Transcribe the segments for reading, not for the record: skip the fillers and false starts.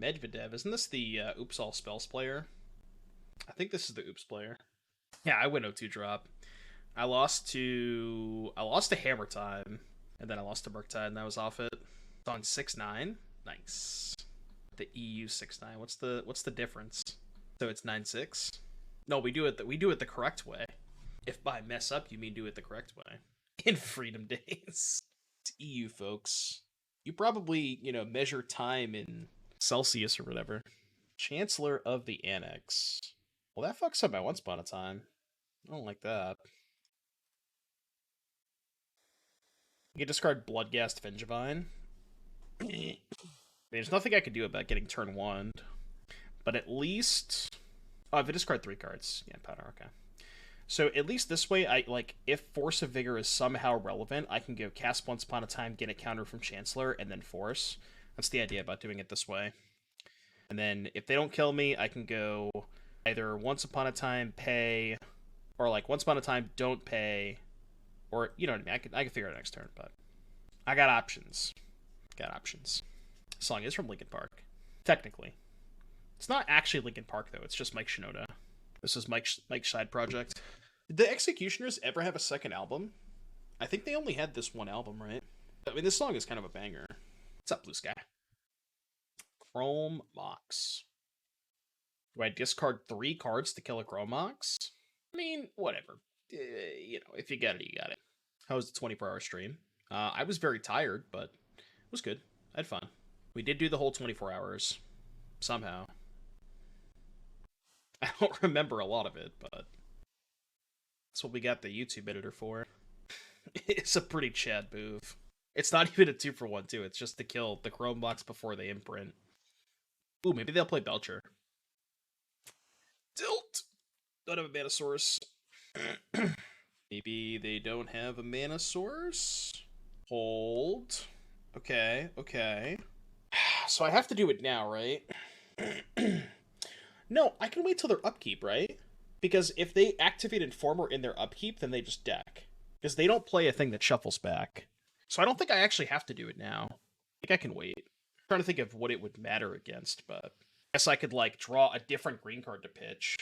Medvedev. Isn't this the Oops All Spells player? I think this is the Oops player. Yeah, I went 0-2 drop. I lost to Hammer Time, and then I lost to Murktide, and that was off it. It's on 6-9. Nice. The EU 6-9. What's the difference? So it's 9-6. No, we do it the correct way. If by mess up you mean do it the correct way. In Freedom Days. It's EU, folks. You probably, measure time in Celsius or whatever. Chancellor of the Annex. Well, that fucks up my Once Upon a Time. I don't like that. You can discard Bloodghast Vengevine. There's nothing I can do about getting turn 1. But at least... Oh, if I discard 3 cards. Yeah, powder, okay. So at least this way, if Force of Vigor is somehow relevant, I can go cast Once Upon a Time, get a counter from Chancellor, and then Force. That's the idea about doing it this way. And then if they don't kill me, I can go either Once Upon a Time, pay, or Once Upon a Time, don't pay, or, you know what I mean? I can figure it out next turn, but I got options. This song is from Linkin Park, technically. It's not actually Linkin Park, though. It's just Mike Shinoda. This is Mike's side project. Did the Executioners ever have a second album? I think they only had this one album, right? I mean, this song is kind of a banger. What's up, Blue Sky? Chrome Mox. Do I discard 3 cards to kill a Chrome Mox? I mean, whatever. If you got it, you got it. How was the 24-hour stream? I was very tired, but it was good. I had fun. We did do the whole 24 hours. Somehow. I don't remember a lot of it, but that's what we got the YouTube editor for. It's a pretty Chad move. It's not even a 2-for-1, too. It's just to kill the Chrome Box before they imprint. Ooh, maybe they'll play Belcher. Tilt! Don't have a mana source. Maybe they don't have a mana source? Hold. Okay. So I have to do it now, right? No, I can wait till their upkeep, right? Because if they activate Informer in their upkeep, then they just deck. Because they don't play a thing that shuffles back. So I don't think I actually have to do it now. I think I can wait. I'm trying to think of what it would matter against, but I guess I could, draw a different green card to pitch.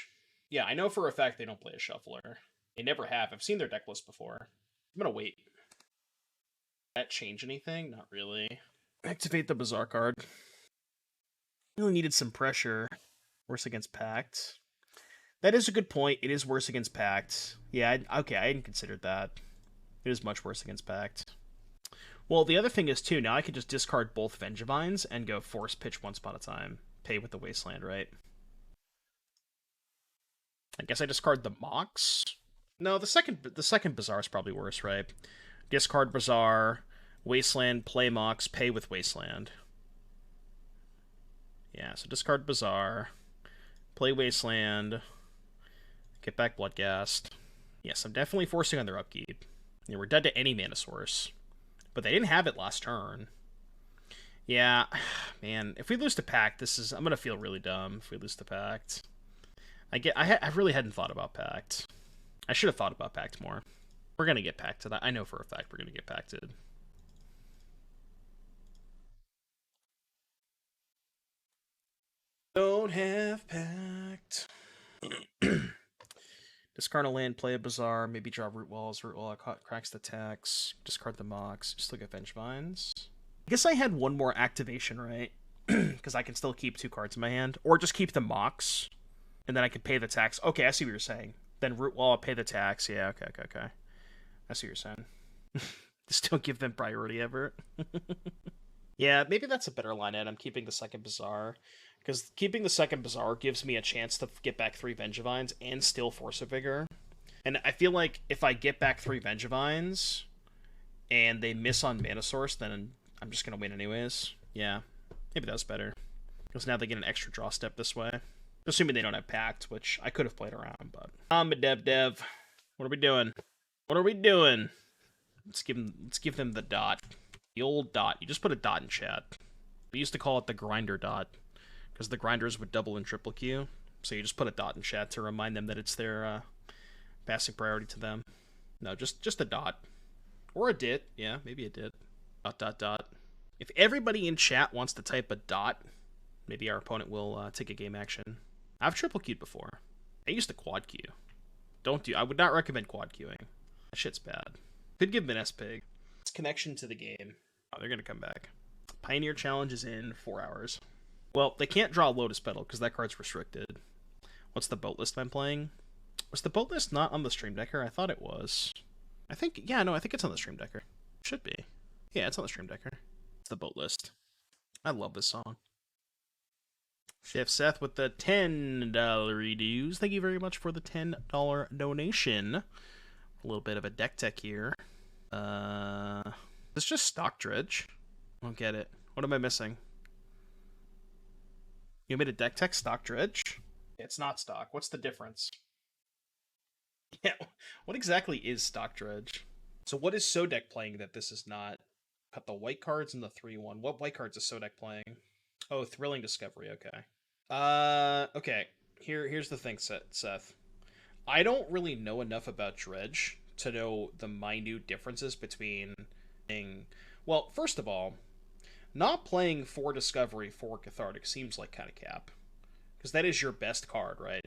Yeah, I know for a fact they don't play a shuffler. They never have. I've seen their deck list before. I'm gonna wait. That change anything? Not really. Activate the Bazaar card. Really needed some pressure. Worse against Pact. That is a good point. It is worse against Pact. Yeah, okay, I hadn't considered that. It is much worse against Pact. Well, the other thing is, too, now I could just discard both Vengevines and go Force Pitch Once Upon a Time. Pay with the Wasteland, right? I guess I discard the Mox? No, the second Bazaar is probably worse, right? Discard Bazaar, Wasteland, play Mox, pay with Wasteland. Yeah, so discard Bazaar, play Wasteland, get back Bloodghast. Yes, I'm definitely forcing on their upkeep. Yeah, we're dead to any mana source. But they didn't have it last turn. Yeah, man, if we lose to Pact, I'm gonna feel really dumb if we lose to Pact. I really hadn't thought about Pact. I should have thought about Pact more. We're gonna get Pacted. I know for a fact we're gonna get Pacted. Don't have Pact. Discard a land, play a Bazaar, maybe draw Rootwallas. Rootwalla cracks the tax. Discard the Mox. Just look at Vengevines. I guess I had one more activation, right? Because I can still keep 2 cards in my hand. Or just keep the Mox. And then I can pay the tax. Okay, I see what you're saying. Then Rootwalla, pay the tax. Yeah, okay. I see what you're saying. Just don't give them priority ever. Yeah, maybe that's a better line Ed. I'm keeping the second Bazaar. Because keeping the second Bazaar gives me a chance to get back 3 Vengevines and still Force of Vigor. And I feel like if I get back 3 Vengevines and they miss on mana source, then I'm just going to win anyways. Yeah, maybe that's better. Because now they get an extra draw step this way. Assuming they don't have Pact, which I could have played around, but... I'm a dev. What are we doing? Let's give them the dot. The old dot. You just put a dot in chat. We used to call it the grinder dot. Because the grinders would double and triple Q. So you just put a dot in chat to remind them that it's their passing priority to them. No, just a dot. Or a dit. Yeah, maybe a dit. Dot. If everybody in chat wants to type a dot Maybe our opponent will take a game action. I've triple queued before. I used to quad queue. I would not recommend quad queuing. That shit's bad. Could give them an S-Pig. It's connection to the game. Oh, they're gonna come back. Pioneer Challenge is in 4 hours. Well, they can't draw Lotus Petal because that card's restricted. What's the boat list I'm playing? Was the boat list not on the Stream Decker? I thought it was. I think it's on the Stream Decker. Should be. Yeah, it's on the Stream Decker. It's the boat list. I love this song. Chef Seth with the $10 dues. Thank you very much for the $10 donation. A little bit of a deck tech here. It's just stock dredge. I don't get it. What am I missing? You made a deck tech stock dredge? It's not stock. What's the difference? Yeah, what exactly is stock dredge? So what is Sodek playing that this is not? Cut the white cards and the 3-1. What white cards is Sodek playing? Oh, Thrilling Discovery, okay. Okay. Here's the thing, Seth. I don't really know enough about dredge to know the minute differences between well, first of all, not playing 4 Discovery, 4 Cathartic seems like kind of cap. Because that is your best card, right?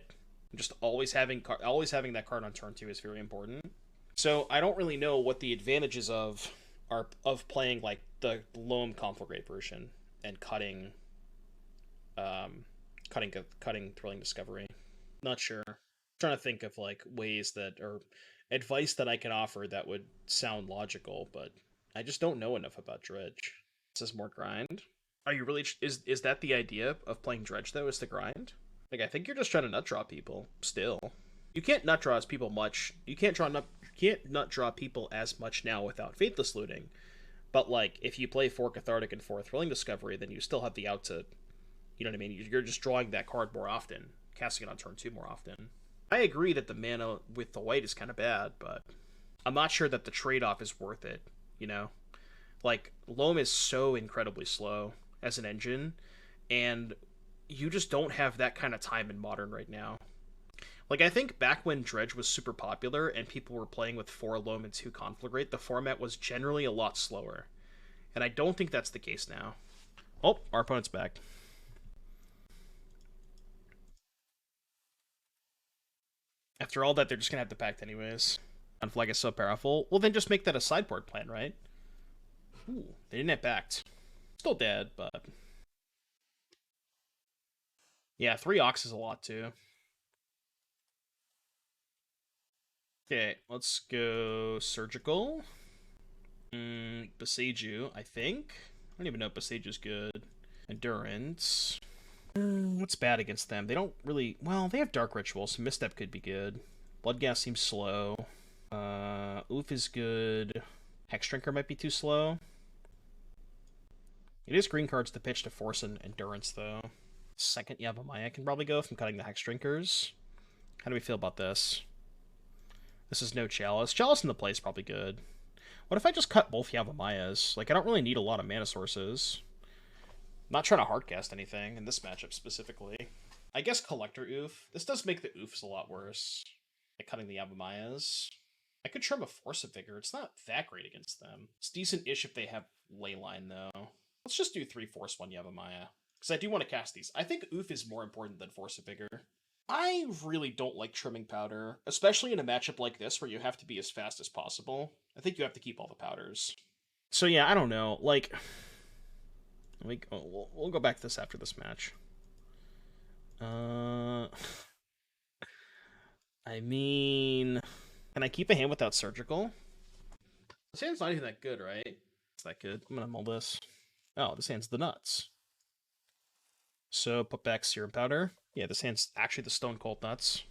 Just always having that card on turn 2 is very important. So I don't really know what the advantages of playing like the Loam Conflagrate version and cutting Thrilling Discovery. Not sure. I'm trying to think of like ways that or advice that I can offer that would sound logical, but I just don't know enough about dredge. This is more grind. Are you really is that the idea of playing dredge though? Is the grind? Like I think you're just trying to nut draw people. Still, you can't nut draw as people much. You can't nut draw people as much now without Faithless Looting. But like if you play 4 Cathartic and 4 Thrilling Discovery, then you still have the out to, you know what I mean? You're just drawing that card more often, casting it on turn 2 more often. I agree that the mana with the white is kind of bad, but I'm not sure that the trade-off is worth it. You know, like Loam is so incredibly slow as an engine, and you just don't have that kind of time in Modern right now. Like, I think back when Dredge was super popular and people were playing with 4 Loam and 2 Conflagrate, the format was generally a lot slower. And I don't think that's the case now. Oh, our opponent's back. After all that, they're just going to have the pact anyways. Unflag is so powerful. Well, then just make that a sideboard plan, right? Ooh, they didn't have pact. Still dead, but... Yeah, 3 Ox is a lot, too. Okay, let's go Surgical. Boseiju, I think. I don't even know if Boseiju's good. Endurance. What's bad against them? They don't really... Well, they have Dark Ritual, so Misstep could be good. Bloodghast seems slow. Ouphe is good. HEXDrinker might be too slow. It is green cards to pitch to force an Endurance, though. Second Yavimaya can probably go if I'm cutting the HEXDrinkers. How do we feel about this? This is no Chalice. Chalice in the play is probably good. What if I just cut both Yavimayas? Like, I don't really need a lot of mana sources. I'm not trying to hardcast anything in this matchup specifically. I guess Collector Ouphe. This does make the Ouphes a lot worse. Like cutting the Yavimayas. I could trim a Force of Vigor. It's not that great against them. It's decent-ish if they have Leyline, though. Let's just do 3 Force 1 Yavimaya. Because I do want to cast these. I think Ouphe is more important than Force of Vigor. I really don't like trimming powder, especially in a matchup like this where you have to be as fast as possible. I think you have to keep all the powders. So yeah, I don't know. Like, we'll go back to this after this match. I mean, can I keep a hand without Surgical? This hand's not even that good, right? It's that good. I'm gonna mull this. Oh, this hand's the nuts. So put back Serum Powder. Yeah, this hand's actually the Stone Cold nuts.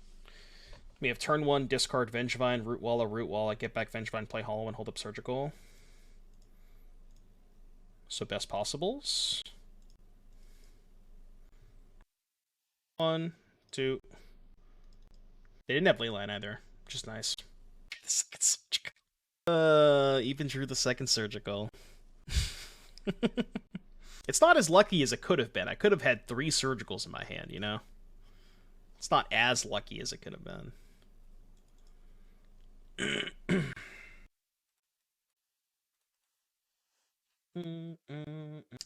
We have turn 1, discard Vengevine, Rootwalla, get back Vengevine, play Hollow, and hold up Surgical. So best possibles. 1, 2. They didn't have Leyline either, which is nice. Even drew the second Surgical. It's not as lucky as it could have been. I could have had 3 Surgicals in my hand, you know? It's not as lucky as it could have been.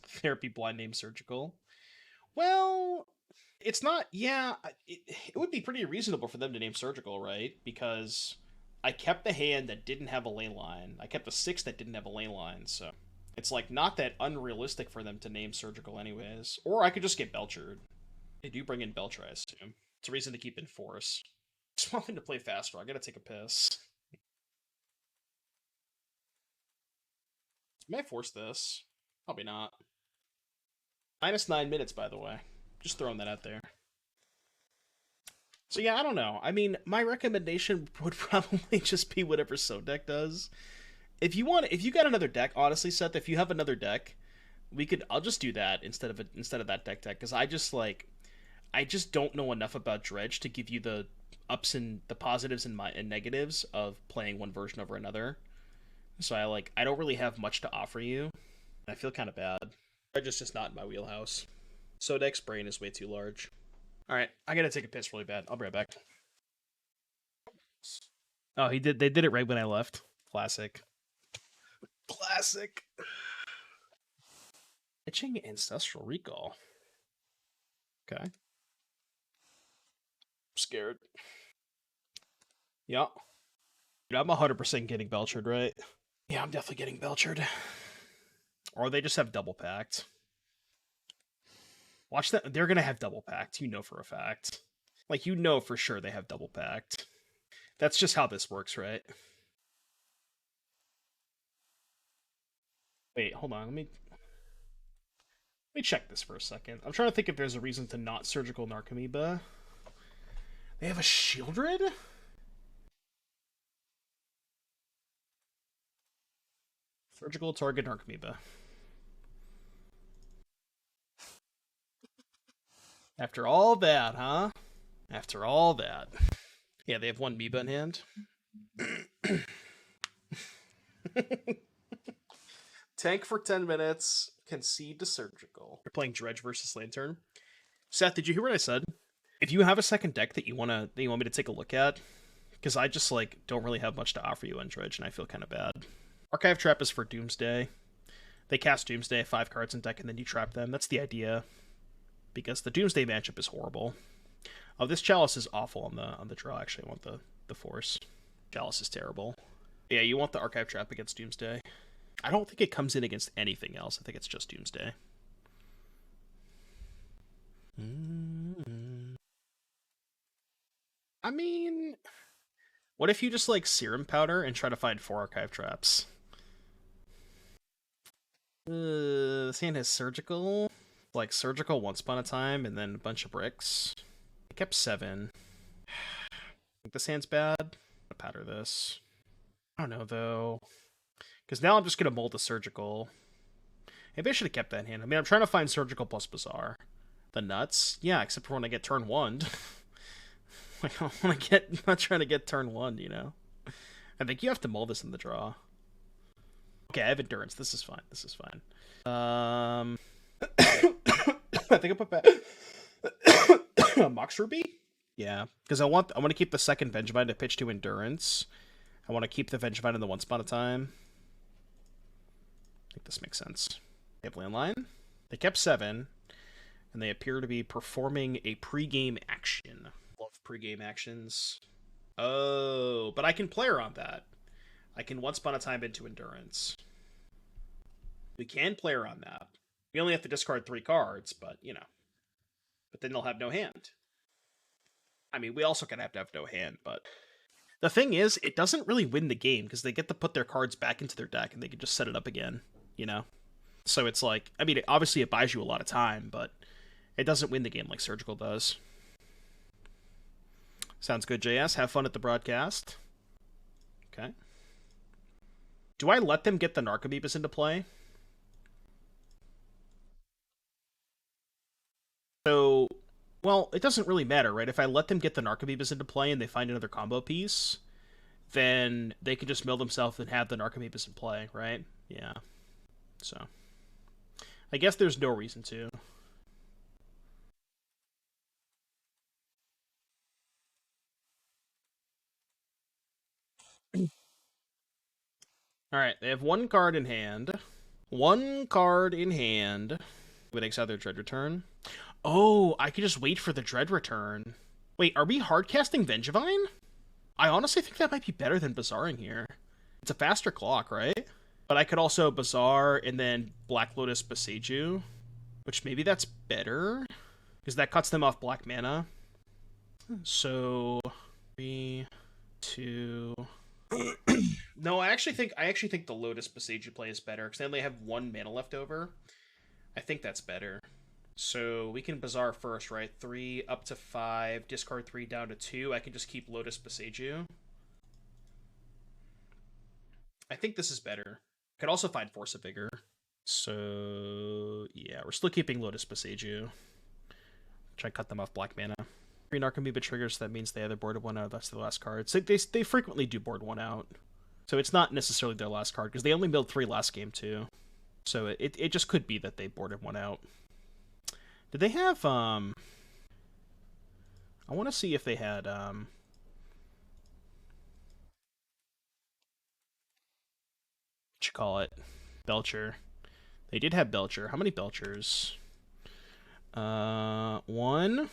Therapy blind name Surgical. Well, it's not. Yeah, it would be pretty reasonable for them to name Surgical, right? Because I kept the hand that didn't have a ley line. I kept the 6 that didn't have a ley line, so it's like not that unrealistic for them to name Surgical anyways. Or I could just get Belchered. They do bring in Belcher, I assume. It's a reason to keep in Force. Just want them to play faster. I gotta take a piss. May I force this? Probably not. -9 minutes, by the way. Just throwing that out there. So yeah, I don't know. I mean, my recommendation would probably just be whatever So Deck does. If you got another deck, honestly, Seth, if you have another deck, I'll just do that instead of that deck because I just don't know enough about Dredge to give you the ups and the positives and negatives of playing one version over another. So I don't really have much to offer you. I feel kind of bad. Dredge is just not in my wheelhouse. So Deck's brain is way too large. All right, I gotta take a piss really bad. I'll be right back. Oh, they did it right when I left. Classic. Itching Ancestral Recall. Okay. I'm scared. Yeah. Dude, I'm 100% getting Belchered, right? Yeah, I'm definitely getting Belchered. Or they just have double packed. Watch that. They're going to have double packed. You know for a fact. Like, you know for sure they have double packed. That's just how this works, right? Wait, hold on. Let me check this for a second. I'm trying to think if there's a reason to not Surgical Narcomoeba. They have a Shieldred? Surgical target Narcomoeba. After all that, huh? After all that. Yeah, they have one Amoeba in hand. Tank for 10 minutes, concede to Surgical. You're playing Dredge versus Lantern. Seth, did you hear what I said? If you have a second deck that you want me to take a look at, because I just don't really have much to offer you on Dredge, and I feel kind of bad. Archive Trap is for Doomsday. They cast Doomsday, 5 cards in deck, and then you trap them. That's the idea, because the Doomsday matchup is horrible. Oh, this Chalice is awful on the draw. Actually, I want the Force. Chalice is terrible. Yeah, you want the Archive Trap against Doomsday. I don't think it comes in against anything else. I think it's just Doomsday. I mean, what if you just Serum Powder and try to find 4 Archive Traps? This hand has Surgical. Surgical Once Upon a Time and then a bunch of bricks. I kept 7. I think this hand's bad. I'm gonna powder this. I don't know, though. Because now I'm just going to mold the Surgical. Maybe I should have kept that hand. I mean, I'm trying to find Surgical plus Bazaar. The nuts? Yeah, except for when I get turn 1. I'm not trying to get turn 1, you know? I think you have to mold this in the draw. Okay, I have Endurance. This is fine. I think I put back Mox Ruby? Yeah, because I want to keep the second Vengevine to pitch to Endurance. I want to keep the Vengevine in the Once Upon a Time. I think this makes sense. They have landline. They kept 7, and they appear to be performing a pregame action. Love pregame actions. Oh, but I can play around that. I can Once Upon a Time into Endurance. We can play around that. We only have to discard 3 cards, but, you know. But then they'll have no hand. I mean, we also can have to have no hand, but... The thing is, it doesn't really win the game, because they get to put their cards back into their deck, and they can just set it up again, you know? So it's I mean, obviously it buys you a lot of time, but it doesn't win the game like Surgical does. Sounds good, JS. Have fun at the broadcast. Okay. Do I let them get the Narcomoebas into play? So, well, it doesn't really matter, right? If I let them get the Narcomoebas into play and they find another combo piece, then they can just mill themselves and have the Narcomoebas in play, right? Yeah. So, I guess there's no reason to. Alright, they have 1 card in hand. 1 card in hand. Would exile their Dread Return. Oh, I could just wait for the Dread return. Wait, are we hardcasting Vengevine? I honestly think that might be better than Bazaring here. It's a faster clock, right? But I could also Bazaar and then Black Lotus Boseiju, which maybe that's better because that cuts them off black mana. So 3, 2. No, I actually think the Lotus Boseiju play is better because they only have 1 mana left over. I think that's better. So we can Bazaar first, right? 3 up to 5, discard 3 down to 2. I can just keep Lotus Boseiju. I think this is better. I could also find Force of Vigor. So yeah, we're still keeping Lotus Boseiju. Try to cut them off black mana. 3 Narcomoeba triggers, so that means they either boarded 1 out, that's their last card. So they frequently do board 1 out. So it's not necessarily their last card, because they only milled 3 last game too. So it just could be that they boarded 1 out. Did they have, I want to see if they had, what you call it? Belcher. They did have Belcher. How many Belchers? 1.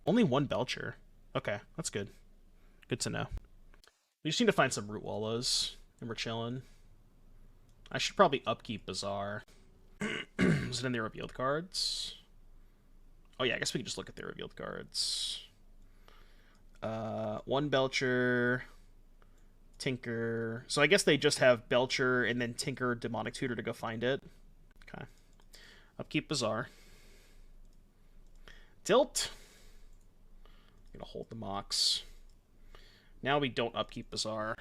Only 1 Belcher. Okay, that's good. Good to know. We just need to find some Rootwallas, and we're chilling. I should probably upkeep Bazaar. Is it in the revealed cards? Oh yeah, I guess we can just look at the revealed cards. 1 Belcher, Tinker. So I guess they just have Belcher and then Tinker, Demonic Tutor to go find it. Okay. Upkeep Bazaar. Tilt. I'm gonna hold the Mox. Now we don't upkeep Bazaar.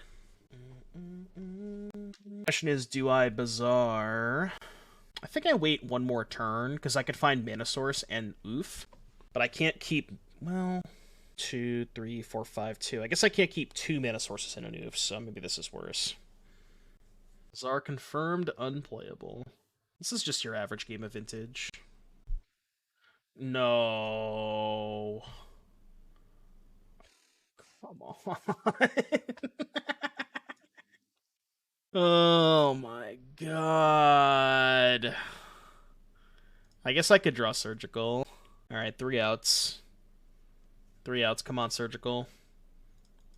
Question is, do I Bazaar? I think I wait 1 more turn, because I could find Mana Source and Ouphe. But I can't keep, well, 2, 3, 4, 5, 2. I guess I can't keep 2 Mana Sources in an Ouphe, so maybe this is worse. Bazaar confirmed unplayable. This is just your average game of Vintage. No. Come on. Oh my god. I guess I could draw Surgical. Alright, 3 outs. 3 outs. Come on, Surgical.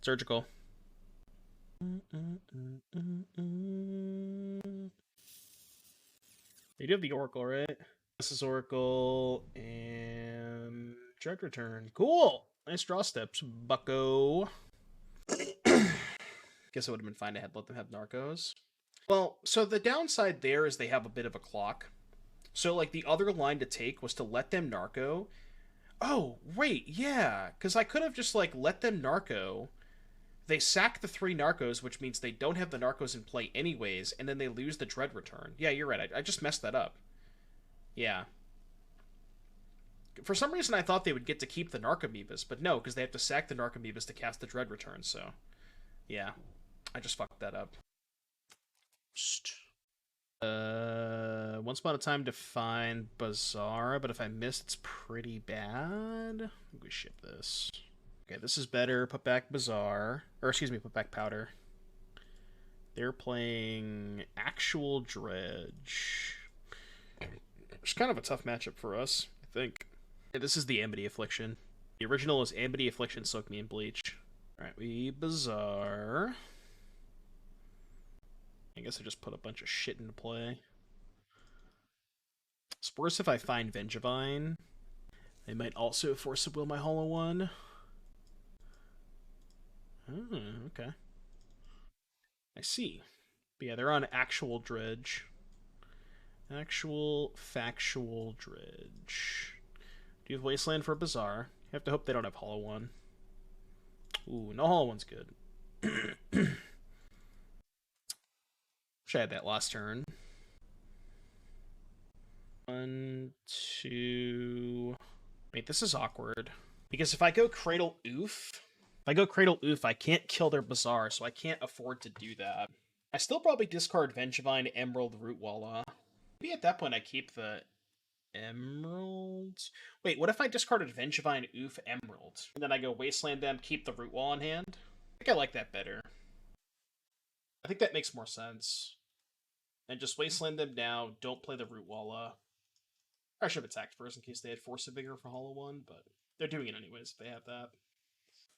Surgical. You do have the Oracle, right? This is Oracle and Dread Return. Cool! Nice draw steps, bucko. Guess it would have been fine to let them have Narcos. Well, so the downside there is they have a bit of a clock. So, like, the other line to take was to let them Narco. Oh, wait, yeah. Because I could have just, like, let them Narco. They sack the 3 Narcos, which means they don't have the Narcos in play anyways, and then they lose the Dread Return. Yeah, you're right. I just messed that up. Yeah. For some reason, I thought they would get to keep the Narcomoebas, but no, because they have to sack the Narcomoebas to cast the Dread Return, so... Yeah. I just fucked that up. Once upon a time to find Bazaar, but if I miss, it's pretty bad. I think we ship this. Okay, this is better. Put back Bazaar. Or, excuse me, put back Powder. They're playing Actual Dredge. It's kind of a tough matchup for us, I think. Yeah, this is the Amity Affliction. The original is Amity Affliction, Soak Me in Bleach. Alright, we Bazaar. I guess I just put a bunch of shit into play. It's worse if I find Vengevine. They might also Force of Will my Hollow One. Oh, okay. I see. But yeah, they're on Actual Dredge. Actual Factual Dredge. Do you have Wasteland for Bazaar? You have to hope they don't have Hollow One. Ooh, no Hollow One's good. Wish I had that last turn. 1, 2... Wait, this is awkward. Because if I go Cradle Ouphe... I can't kill their Bazaar, so I can't afford to do that. I still probably discard Vengevine, Emerald, Rootwalla. Maybe at that point I keep the Emerald? Wait, what if I discarded Vengevine, Ouphe, Emerald? And then I go Wasteland them, keep the Rootwalla in hand? I think I like that better. I think that makes more sense. And just Wasteland them now, don't play the Rootwalla. I should have attacked first in case they had Force of Vigor for Hollow 1, but they're doing it anyways if they have that.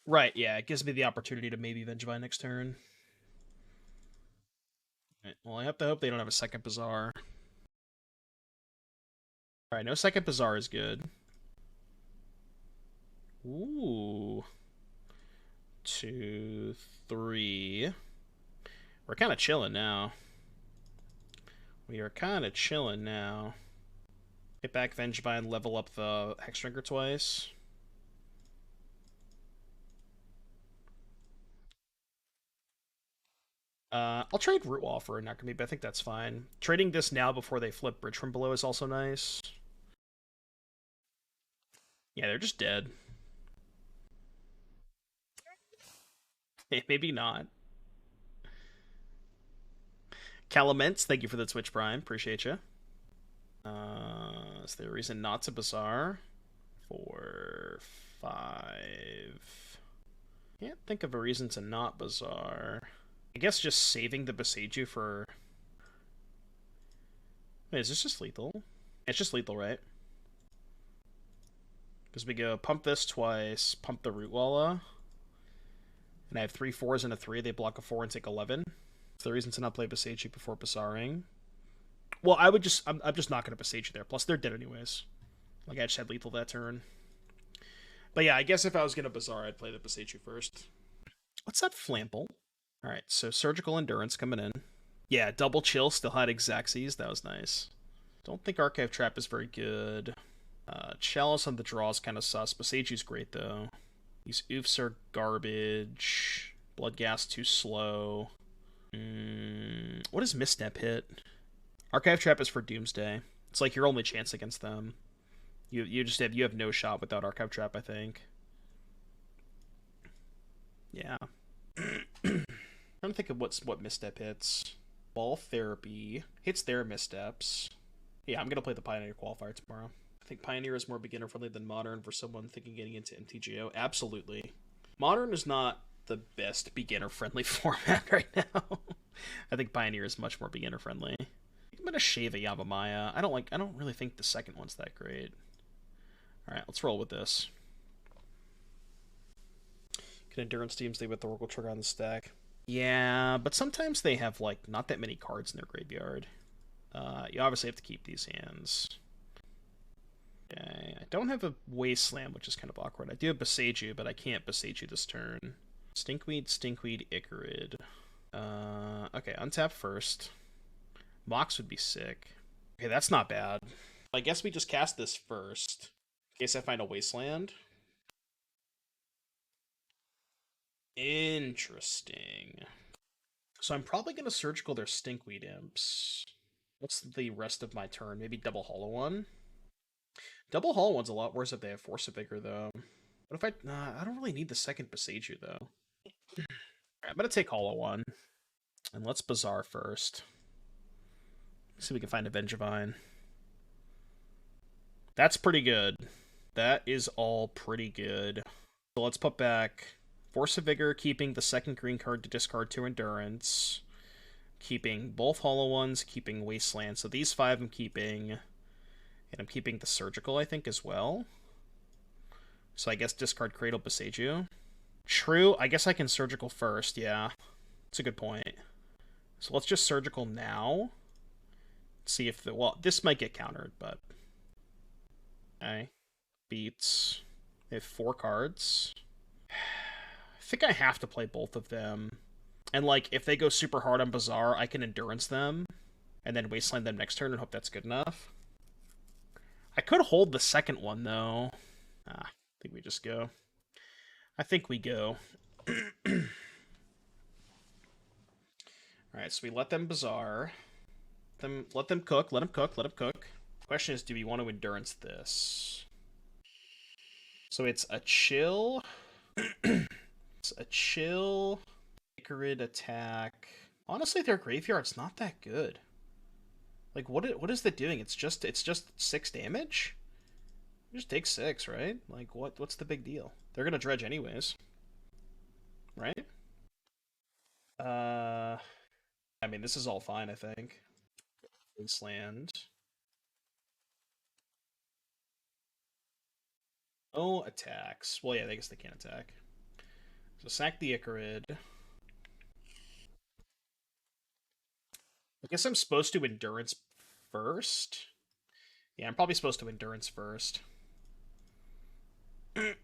Right, yeah, it gives me the opportunity to maybe Vengevine next turn. Right, well, I have to hope they don't have a second Bazaar. Alright, no second Bazaar is good. Ooh. 2, 3. We're kind of chilling now. We are kind of chilling now. Get back Vengevine, level up the heXDrinker twice. I'll trade Rootwalla for a Narcomoebe, but I think that's fine. Trading this now before they flip Bridge from Below is also nice. Yeah, they're just dead. Maybe not. Calaments, thank you for the Twitch Prime. Appreciate you. Is there a reason not to Bazaar? 4, 5. Can't think of a reason to not Bazaar. I guess just saving the Boseiju for... Wait, is this just lethal? It's just lethal, right? Because we go pump this twice, pump the Rootwalla, and I have 3 4s and a 3. They block a 4 and take 11. Is there a reason to not play Boseiju before Bazaaring? Well, I'm just not going to Boseiju there. Plus, they're dead anyways. Like, I just had lethal that turn. But yeah, I guess if I was going to Bazaar, I'd play the Boseiju first. What's that Flample? Alright, so Surgical Endurance coming in. Yeah, Double Chill still had Xaxes. That was nice. Don't think Archive Trap is very good. Chalice on the draw is kind of sus. Boseiju's great, though. These Ouphes are garbage. Bloodghast too slow. What does Misstep hit? Archive Trap is for Doomsday. It's like your only chance against them. You have no shot without Archive Trap, I think. Yeah. I'm trying to think of what Misstep hits. Ball Therapy hits their Missteps. Yeah, I'm gonna play the Pioneer Qualifier tomorrow. I think Pioneer is more beginner friendly than Modern for someone thinking getting into MTGO. Absolutely. Modern is not the best beginner friendly format right now. I think Pioneer is much more beginner friendly. I'm gonna shave a Yavimaya. I don't really think the second one's that great. Alright, let's roll with this. Can Endurance Doomsday with the Oracle Trigger on the stack? Yeah, but sometimes they have, like, not that many cards in their graveyard. You obviously have to keep these hands. Okay, I don't have a Wasteland, which is kind of awkward. I do have Boseiju, but I can't Boseiju this turn. Stinkweed, Icarid. Okay, untap first. Mox would be sick. Okay, that's not bad. I guess we just cast this first. In case I find a Wasteland. Interesting. So I'm probably going to Surgical their Stinkweed Imps. What's the rest of my turn? Maybe double Hollow One? Double Hollow One's a lot worse if they have Force of Vigor, though. What if I don't really need the second Boseiju, though. Alright, I'm going to take Hollow One. And let's Bazaar first. See if we can find a Vengevine. That's pretty good. That is all pretty good. So let's put back Force of Vigor, keeping the second green card to discard 2 Endurance. Keeping both Hollow Ones, keeping Wasteland. So these 5 I'm keeping. And I'm keeping the Surgical, I think, as well. So I guess discard Cradle Boseiju. True, I guess I can Surgical first, yeah. That's a good point. So let's just Surgical now. See if the... Well, this might get countered, but... Okay. Beats. They have 4 cards. I think I have to play both of them. And, like, if they go super hard on Bazaar, I can Endurance them. And then Wasteland them next turn and hope that's good enough. I could hold the second one, though. I think we just go. I think we go. Alright, so we let them Bazaar. Let them cook. Let them cook. Question is, do we want to Endurance this? So it's a chill. It's a chill. Icarid attack. Honestly, their graveyard's not that good. Like, what is that doing? It's just 6 damage? Just take 6, right? Like, what's the big deal? They're gonna dredge anyways. Right? I mean, this is all fine, I think. Wasteland. Oh, attacks. Well, yeah, I guess they can't attack. So sack the Icarid. I guess I'm supposed to Endurance first. Yeah, I'm probably supposed to Endurance first. I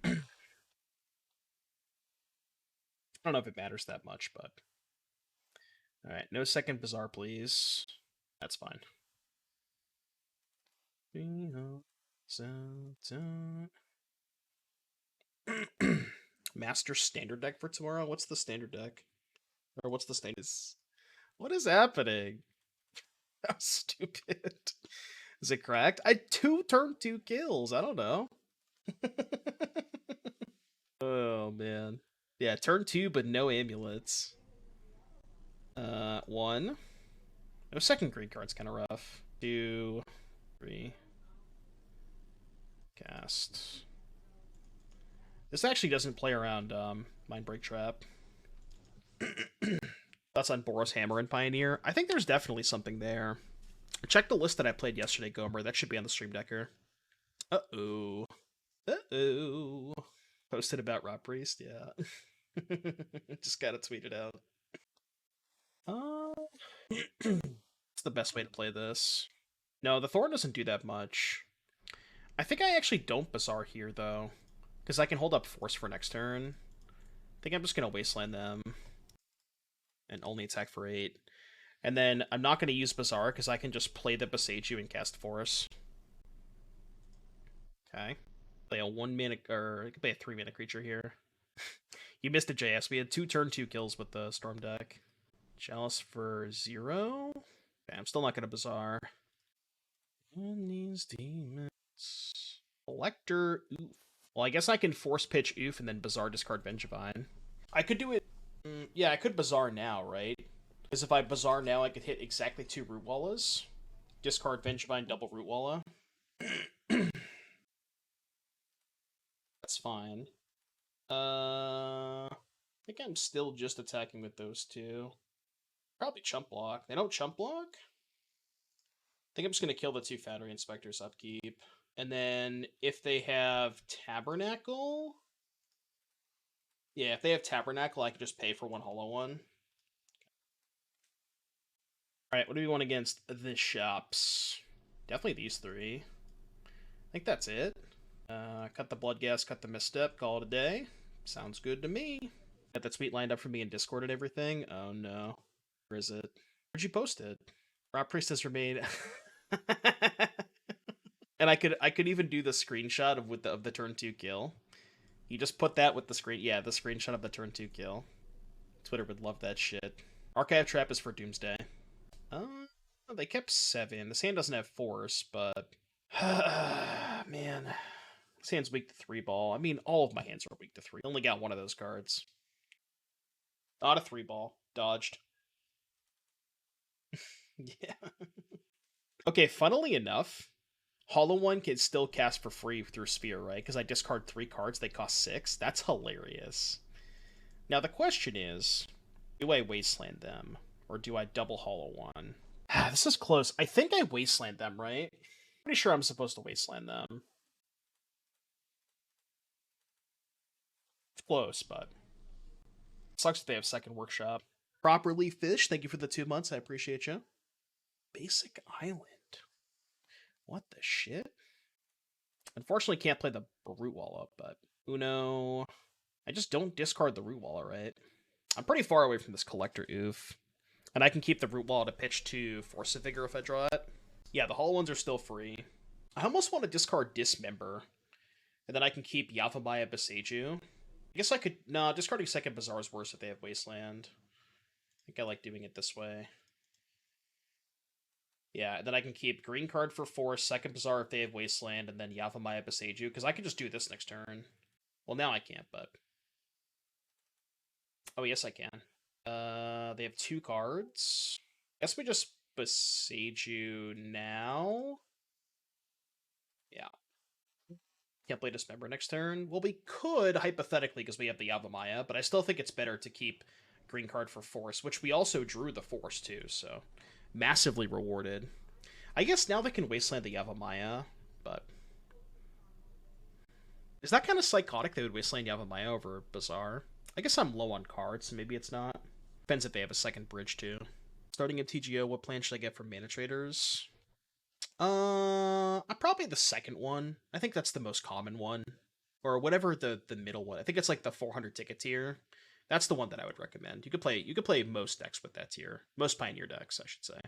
don't know if it matters that much, but... Alright, no second Bazaar, please. That's fine. Master standard deck for tomorrow? What's the standard deck? Or what's the standard? What is happening? How stupid. Is it cracked? I turn 2 kills. I don't know. Oh man. Yeah, turn 2 but no amulets. 1. No second green card's kind of rough. 2, 3. Cast. This actually doesn't play around Mindbreak Trap. That's on Boros Hammer and Pioneer. I think there's definitely something there. Check the list that I played yesterday, Gomer. That should be on the Stream Decker. Uh-oh. Uh-oh. Posted about Rob Priest, yeah. Just gotta tweet it out. What's the best way to play this? No, the Thorn doesn't do that much. I think I actually don't Bazaar here, though. Because I can hold up Force for next turn. I think I'm just going to Wasteland them. And only attack for 8. And then I'm not going to use Bazaar because I can just play the Boseiju and cast Force. Okay. Play a 1 mana, or I could play a 3 mana creature here. You missed it, JS. We had 2 turn 2 kills with the Storm deck. Chalice for 0. Okay, I'm still not going to Bazaar. And these demons. Collector Ouphe. Well, I guess I can force pitch Ouphe and then Bazaar discard Vengevine. I could do it. Yeah, I could Bazaar now, right? Because if I Bazaar now, I could hit exactly 2 Rootwallas. Discard Vengevine, double Rootwalla. That's fine. I think I'm still just attacking with those 2. Probably chump block. They don't chump block? I think I'm just going to kill the 2 Foundry Inspectors upkeep. And then if they have Tabernacle... Yeah, if they have Tabernacle, I can just pay for 1 hollow one. Alright, what do we want against the shops? Definitely these 3. I think that's it. Cut the Bloodghast, cut the Misstep, call it a day. Sounds good to me. Got that tweet lined up for me in Discord and everything. Oh no. Where is it? Where'd you post it? Rob Priest has remained... And I could even do the screenshot of the turn 2 kill. You just put that with the screen. Yeah, the screenshot of the turn 2 kill. Twitter would love that shit. Archive Trap is for Doomsday. They kept 7. This hand doesn't have Force, but man, this hand's weak to 3-ball. I mean, all of my hands are weak to 3. Only got one of those cards. Not a 3-ball. Dodged. Yeah. Okay, funnily enough, Hollow One can still cast for free through Sphere, right? Because I discard 3 cards, they cost 6. That's hilarious. Now the question is, do I Wasteland them? Or do I double Hollow One? This is close. I think I Wasteland them, right? Pretty sure I'm supposed to Wasteland them. It's close, but... It sucks that they have second workshop. Properly Fish, thank you for the 2 months. I appreciate you. Basic Island. What the shit? Unfortunately, can't play the Rootwalla, but Uno. I just don't discard the Rootwalla, right? I'm pretty far away from this Collector Ouphe. And I can keep the Rootwalla to pitch to Force of Vigor if I draw it. Yeah, the hollow ones are still free. I almost want to discard Dismember. And then I can keep Yavimaya Boseiju. I guess I could... Nah, discarding second Bazaar is worse if they have Wasteland. I think I like doing it this way. Yeah, then I can keep green card for Force, second Bazaar if they have Wasteland, and then Yavimaya Boseiju, because I could just do this next turn. Well, now I can't, but... Oh, yes, I can. They have 2 cards. I guess we just Boseiju now. Yeah. Can't play Dismember next turn. Well, we could, hypothetically, because we have the Yavimaya, but I still think it's better to keep green card for Force, which we also drew the Force, too, so... Massively rewarded. I guess now they can Wasteland the Yavimaya, but... Is that kind of psychotic they would Wasteland Yavimaya over Bazaar? I guess I'm low on cards, so maybe it's not. Depends if they have a second bridge, too. Starting MTGO, what plan should I get for mana traders? Probably the second one. I think that's the most common one. Or whatever the middle one. I think it's like the 400 ticket tier. That's the one that I would recommend. You could play most decks with that tier. Most Pioneer decks, I should say.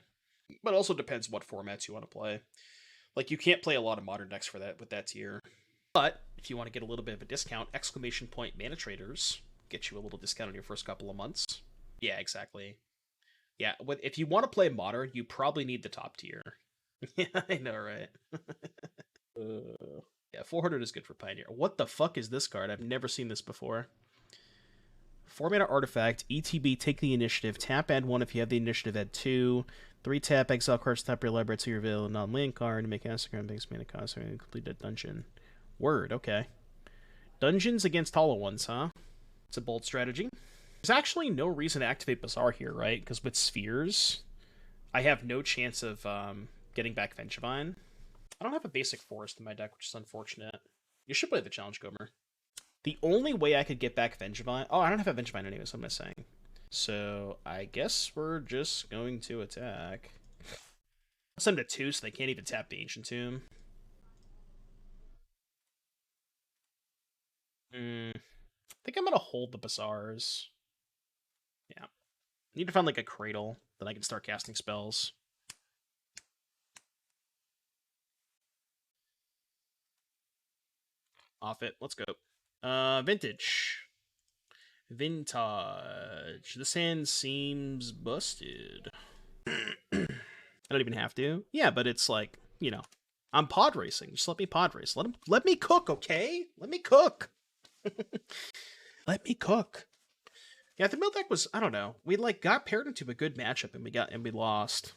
But it also depends what formats you want to play. Like, you can't play a lot of modern decks for that with that tier. But if you want to get a little bit of a discount, exclamation point mana traders get you a little discount on your first couple of months. Yeah, exactly. Yeah, if you want to play modern, you probably need the top tier. Yeah, I know, right? Yeah, 400 is good for Pioneer. What the fuck is this card? I've never seen this before. 4-mana artifact, ETB, take the initiative. Tap, add 1 if you have the initiative, add 2. 3 tap, exile cards, top your library to your available non-land card, make Astrogram base mana cost, and complete a dungeon. Word, okay. Dungeons against hollow ones, huh? It's a bold strategy. There's actually no reason to activate Bazaar here, right? Because with spheres, I have no chance of getting back Vengevine. I don't have a basic forest in my deck, which is unfortunate. You should play the Challenge Gomer. The only way I could get back Vengevine... Oh, I don't have a Vengevine anyways, what am I saying? So, I guess we're just going to attack. I'll send them to 2, so they can't even tap the Ancient Tomb. I think I'm gonna hold the Bazaars. Yeah. I need to find, like, a Cradle, then I can start casting spells. Off it. Let's go. Vintage. Vintage. This hand seems busted. I don't even have to. Yeah, but it's like, you know, I'm pod racing. Just let me pod race. Let me cook, okay? Let me cook. Let me cook. Yeah, the mill deck was, I don't know. We like got paired into a good matchup and we lost.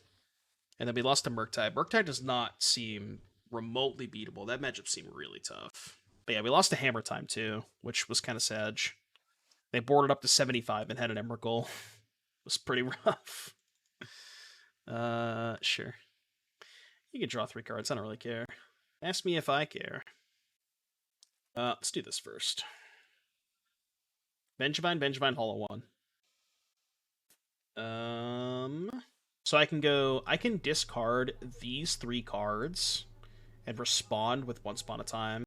And then we lost to Murktide. Murktide does not seem remotely beatable. That matchup seemed really tough. But yeah, we lost to Hammer Time too, which was kind of sad. They boarded up to 75 and had an Emrakul. It was pretty rough. Sure. You can draw 3 cards. I don't really care. Ask me if I care. Let's do this first. Vengevine, Hollow 1. So I can discard these 3 cards and respond with Once Upon a Time,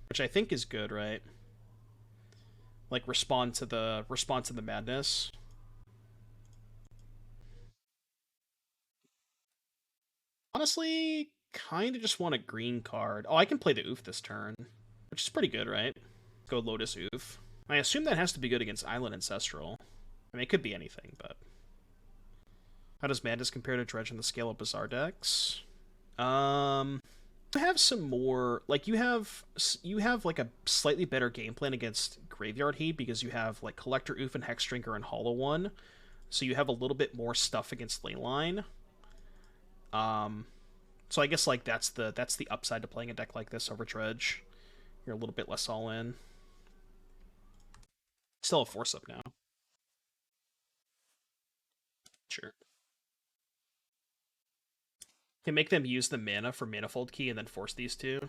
which I think is good, right? Like respond to the madness. Honestly, kind of just want a green card. Oh, I can play the Ouphe this turn, which is pretty good, right? Go Lotus Ouphe. I assume that has to be good against Island Ancestral. I mean, it could be anything, but... How does Madness compare to Dredge in the scale of Bazaar decks? I have some more... Like, you have like, a slightly better game plan against Graveyard Heap because you have, like, Collector Ouphe and heXDrinker and Hollow One. So you have a little bit more stuff against Leyline. So I guess, like, that's the upside to playing a deck like this over Dredge. You're a little bit less all-in. Still a force up now. Sure. Can make them use the mana for Manifold Key and then force these 2.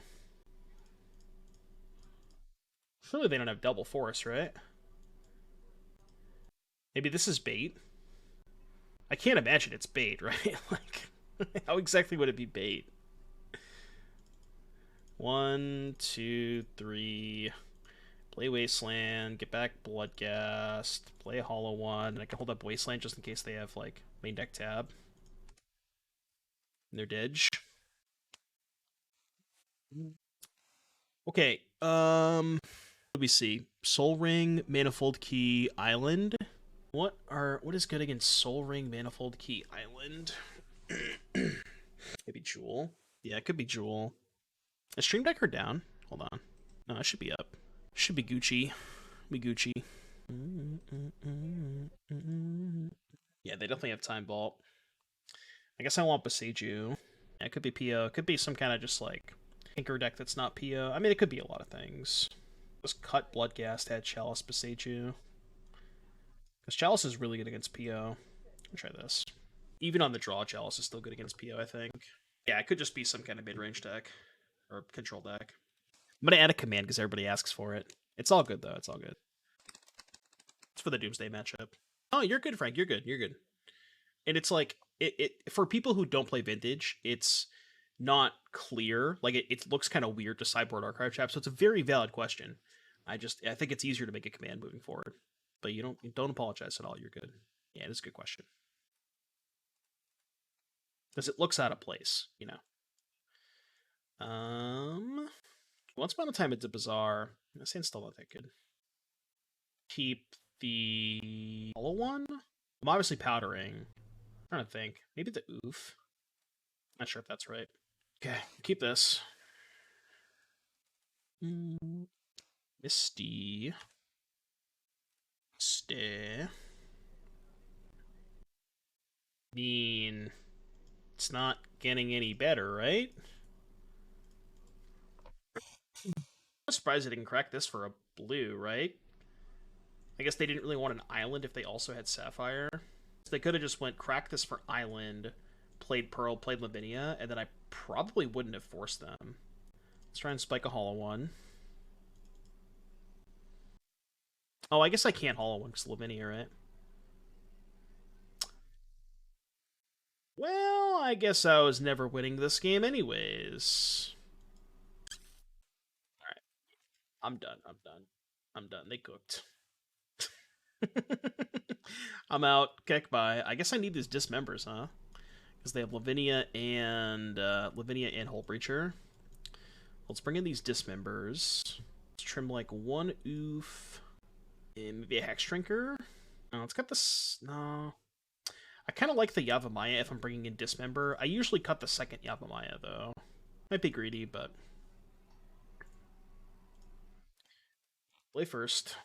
Surely they don't have double force, right? Maybe this is bait? I can't imagine it's bait, right? Like, how exactly would it be bait? 1, 2, 3... Play Wasteland, get back Bloodghast, play a Hollow One, and I can hold up Wasteland just in case they have, like, main deck tab. And they're Didge. Okay, what do we see? Soul Ring, Manifold Key, Island. What is good against Soul Ring, Manifold Key, Island? Maybe Jewel. Yeah, it could be Jewel. Is Stream Decker down? Hold on. No, it should be up. Should be Gucci. Be Gucci. Yeah, they definitely have Time Vault. I guess I want Boseiju. Yeah, it could be PO. It could be some kind of just like Tinker deck that's not PO. I mean, it could be a lot of things. Just cut Bloodghast, add Chalice, Boseiju. Because Chalice is really good against PO. I'll try this. Even on the draw, Chalice is still good against PO, I think. Yeah, it could just be some kind of mid-range deck. Or control deck. I'm gonna add a command because everybody asks for it. It's all good though. It's all good. It's for the Doomsday matchup. Oh, you're good, Frank. You're good. You're good. And it's like it for people who don't play Vintage, it's not clear. Like it looks kind of weird to sideboard archive trap. So it's a very valid question. I think it's easier to make a command moving forward. But you don't apologize at all. You're good. Yeah, it's a good question. Because it looks out of place, you know. Once upon a time it's a Bazaar. That sand's still not that good. Keep the hollow one. I'm obviously powdering. I'm trying to think. Maybe the Ouphe. Not sure if that's right. Okay, keep this. Misty. Stay. Mean it's not getting any better, right? I'm surprised I didn't crack this for a blue, right? I guess they didn't really want an island if they also had Sapphire. So they could have just went crack this for island, played Pearl, played Lavinia, and then I probably wouldn't have forced them. Let's try and spike a hollow one. Oh, I guess I can't hollow one because Lavinia, right? Well, I guess I was never winning this game anyways. Alright. I'm done. I'm done. I'm done. They cooked. I'm out. Keck bye. I guess I need these Dismembers, huh? Because they have Lavinia and Hull Breacher. Let's bring in these Dismembers. Let's trim like one Ouphe. And maybe a heXDrinker. No, it's got this. No. I kind of like the Yavimaya if I'm bringing in Dismember. I usually cut the second Yavimaya, though. Might be greedy, but... Play first.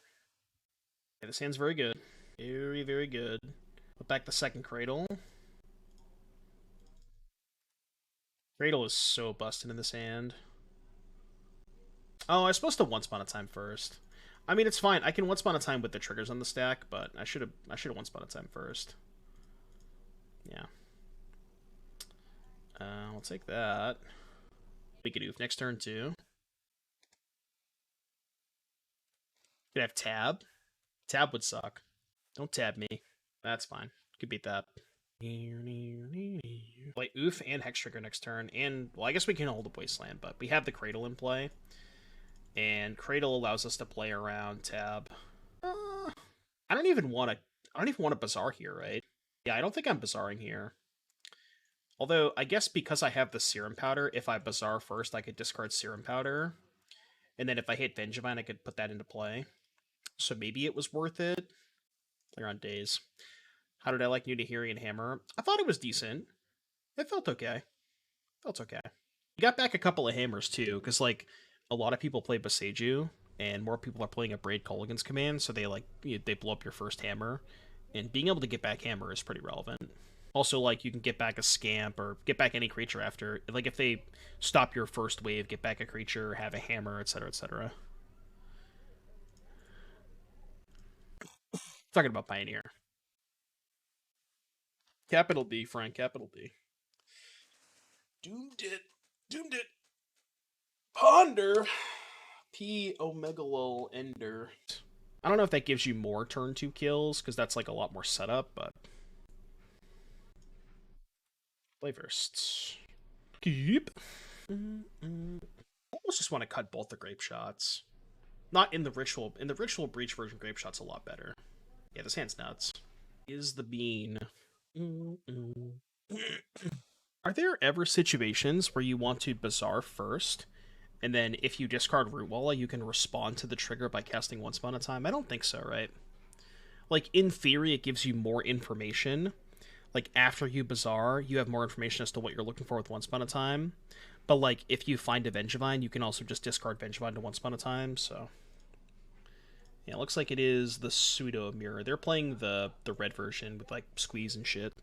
Yeah, this hand's very good. Very, very good. Put back the second Cradle. Cradle is so busted in this hand. Oh, I was supposed to Once Upon a Time first. I mean, it's fine. I can Once Upon a Time with the triggers on the stack, but I should have Once Upon a Time first. Yeah. I'll take that. We could Ouphe next turn, too. Could have Tab. Tab would suck. Don't tab me. That's fine. Could beat that. Play Ouphe and heXDrinker next turn, and, well, I guess we can hold up Wasteland, but we have the Cradle in play. And Cradle allows us to play around Tab. I don't even want to Bazaar here, right? Yeah, I don't think I'm Bazaaring here. Although, I guess because I have the Serum Powder, if I Bazaar first, I could discard Serum Powder. And then if I hit Vengevine, I could put that into play. So maybe it was worth it. They're on days. How did I like New Nahiri Hammer? I thought it was decent. It felt okay. Felt okay. You got back a couple of hammers, too, because, like, a lot of people play Boseiju, and more people are playing a Braid Colligan's command, so they, like, they blow up your first hammer. And being able to get back hammer is pretty relevant. Also, like, you can get back a Scamp, or get back any creature after. Like, if they stop your first wave, get back a creature, have a hammer, etc., etc. Talking about Pioneer. Capital D, Frank, capital D. Doomed it. Doomed it. Ponder. P Omegalol Ender. I don't know if that gives you more turn 2 kills, because that's like a lot more setup, but... Play first. Keep. I almost just want to cut both the Grape Shots. Not in the Ritual. In the Ritual Breach version, Grape Shot's a lot better. Yeah, this hand's nuts. Is the bean. Are there ever situations where you want to Bazaar first, and then if you discard Rootwalla, you can respond to the trigger by casting Once Upon a Time? I don't think so, right? Like, in theory, it gives you more information. Like, after you Bazaar, you have more information as to what you're looking for with Once Upon a Time. But, like, if you find a Vengevine, you can also just discard Vengevine to Once Upon a Time, so... Yeah, it looks like it is the pseudo mirror. They're playing the red version with, like, squeeze and shit.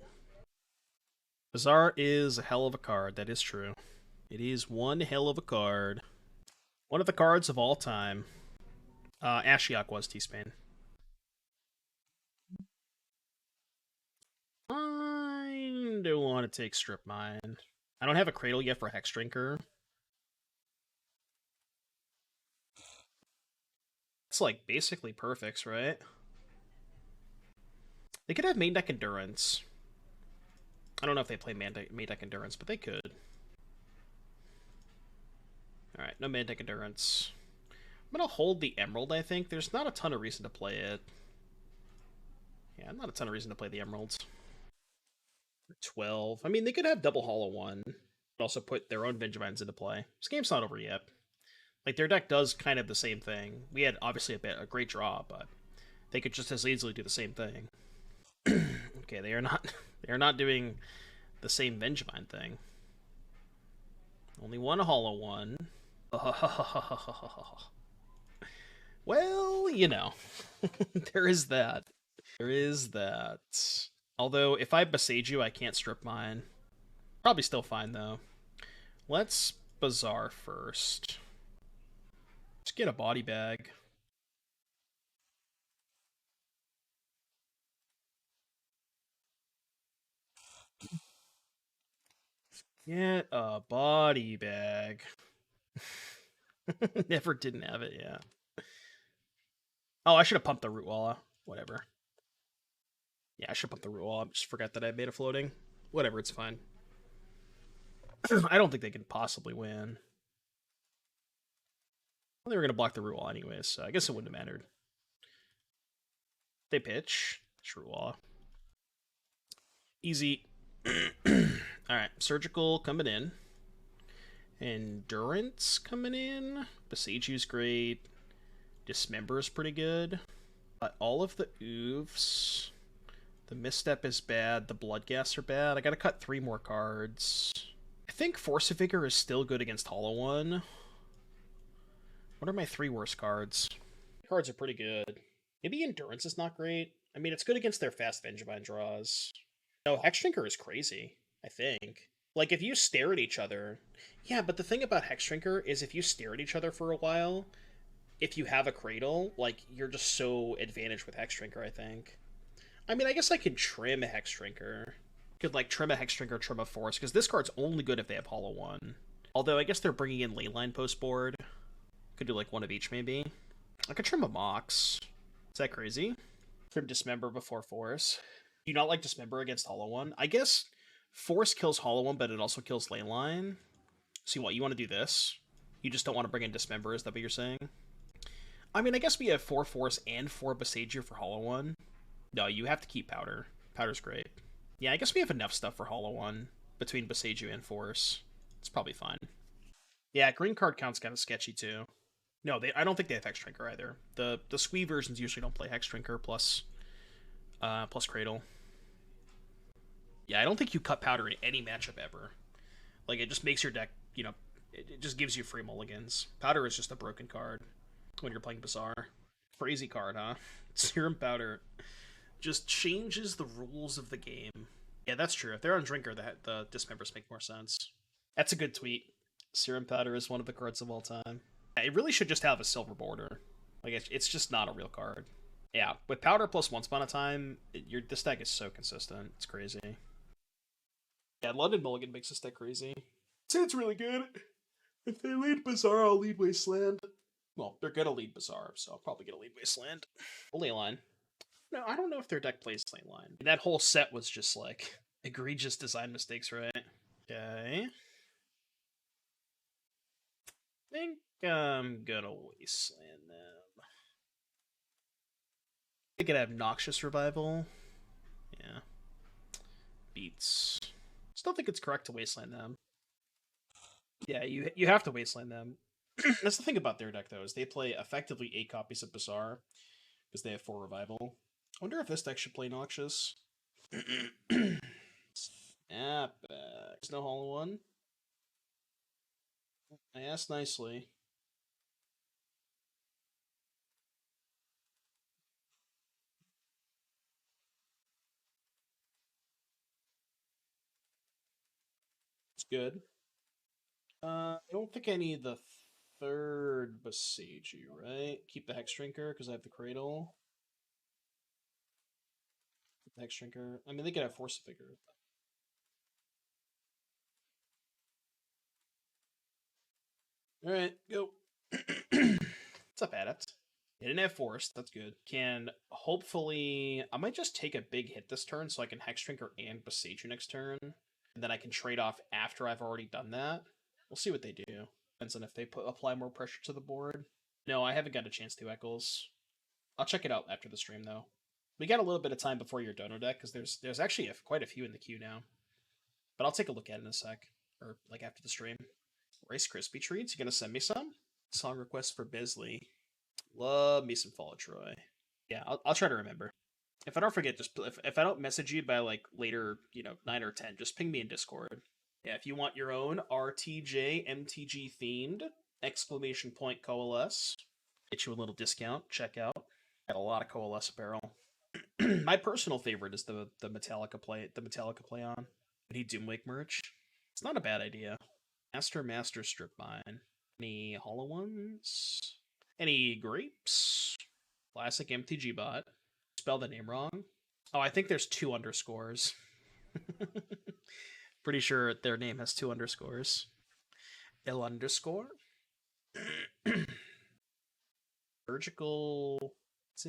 Bazaar is a hell of a card, that is true. It is one hell of a card. One of the cards of all time. Ashiok was T-Spain. I do want to take Strip Mine. I don't have a Cradle yet for heXDrinker. It's like basically perfects, right? They could have main deck endurance. I don't know if they play main deck endurance, but they could. Alright, no main deck endurance. I'm gonna hold the Emerald, I think. There's not a ton of reason to play it. Yeah, not a ton of reason to play the Emeralds. 12. I mean, they could have double Hollow 1, but also put their own Vengevines into play. This game's not over yet. Like, their deck does kind of the same thing. We had, obviously, a great draw, but they could just as easily do the same thing. Okay, they are not doing the same Vengevine thing. Only one Hollow 1. Well, you know. There is that. There is that. Although, if I Boseiju, I can't strip mine. Probably still fine, though. Let's Bazaar first. Let's get a body bag. Get a body bag. Never didn't have it, yeah. Oh, I should have pumped the Rootwalla. Whatever. Yeah, I should pump the Rootwalla. Just forgot that I made a floating. Whatever, it's fine. I don't think they can possibly win. Well, they were going to block the Rootwalla anyways, so I guess it wouldn't have mattered. They pitch. Rootwalla. Easy. Alright, Surgical coming in. Endurance coming in. Boseiju's great. Dismember is pretty good. But all of the Ouphes. The Misstep is bad. The Bloodghast are bad. I gotta cut 3 more cards. I think Force of Vigor is still good against Hollow 1. What are my 3 worst cards? Cards are pretty good. Maybe Endurance is not great. I mean, it's good against their fast Vengevine draws. No, heXDrinker is crazy, I think. Like, if you stare at each other... Yeah, but the thing about heXDrinker is if you stare at each other for a while, if you have a Cradle, like, you're just so advantaged with heXDrinker, I think. I mean, I guess I could trim a heXDrinker. Could, like, trim a heXDrinker, trim a Force, because this card's only good if they have Hollow 1. Although, I guess they're bringing in Leyline post board. Could do, like, one of each, maybe. I could trim a Mox. Is that crazy? Trim Dismember before Force. Do you not like Dismember against Hollow 1? I guess Force kills Hollow 1, but it also kills Leyline. So what, you want to do this? You just don't want to bring in Dismember, is that what you're saying? I mean, I guess we have 4 Force and 4 Boseiju for Hollow 1. No, you have to keep Powder. Powder's great. Yeah, I guess we have enough stuff for Hollow 1 between Boseiju and Force. It's probably fine. Yeah, green card count's kind of sketchy, too. No, I don't think they have heXDrinker either. The Squee versions usually don't play heXDrinker plus Cradle. Yeah, I don't think you cut Powder in any matchup ever. Like, it just makes your deck, you know, it just gives you free mulligans. Powder is just a broken card when you're playing Bazaar. Crazy card, huh? Serum Powder just changes the rules of the game. Yeah, that's true. If they're on Drinker, the Dismembers make more sense. That's a good tweet. Serum Powder is one of the cards of all time. It really should just have a silver border. Like, it's just not a real card. Yeah, with Powder plus Once Upon a Time, this deck is so consistent. It's crazy. Yeah, London Mulligan makes this deck crazy. Say it's really good. If they lead Bazaar, I'll lead Wasteland. Well, they're gonna lead Bazaar, so I'll probably get a lead Wasteland. Leyline. No, I don't know if their deck plays Leyline. That whole set was just, like, egregious design mistakes, right? Okay. I think I'm gonna Wasteland them. They could have Noxious Revival. Yeah. Beats. Still think it's correct to Wasteland them. Yeah, you have to Wasteland them. That's the thing about their deck, though, is they play effectively 8 copies of Bazaar, because they have 4 Revival. I wonder if this deck should play Noxious. Snapback. There's no Hollow 1. I asked nicely. It's good. I don't think I need the 3rd Boseiju, right? Keep the heXDrinker, because I have the Cradle. Keep the heXDrinker. I mean, they could have Force of Vigor. Alright, go. What's up, Adept? It didn't have Force, that's good. Can hopefully... I might just take a big hit this turn so I can heXDrinker and Boseiju next turn. And then I can trade off after I've already done that. We'll see what they do. Depends on if they apply more pressure to the board. No, I haven't got a chance to, Eccles. I'll check it out after the stream, though. We got a little bit of time before your dono deck, because there's actually quite a few in the queue now. But I'll take a look at it in a sec. Or, like, after the stream. Rice Krispie Treats? You gonna send me some? Song request for Bisley. Love me some Fall of Troy. Yeah, I'll try to remember. If I don't forget, just if I don't message you by like later, 9 or 10, just ping me in Discord. Yeah, if you want your own RTJ MTG themed !Coalesce, get you a little discount. Check out. Got a lot of Coalesce apparel. My personal favorite is the Metallica play on. We need Doomwake merch. It's not a bad idea. Master strip mine. Any hollow ones? Any grapes? Classic MTG bot. Spell the name wrong. Oh, I think there's 2 underscores. Pretty sure their name has 2 underscores. L underscore. Surgical. What's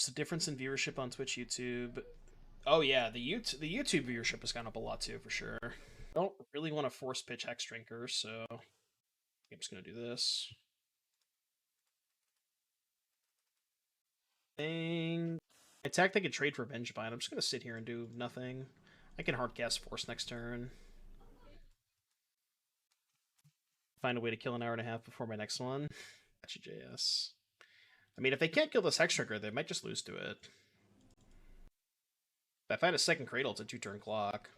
the difference in viewership on Twitch, YouTube? Oh yeah, the YouTube viewership has gone up a lot too, for sure. I don't really want to force pitch heXDrinker, so I'm just gonna do this. Attack, they could trade for Vengevine. I'm just gonna sit here and do nothing. I can hardcast Force next turn. Find a way to kill an hour and a half before my next one. Gotcha, JS. I mean, if they can't kill this heXDrinker, they might just lose to it. If I find a second Cradle, it's a 2-turn clock.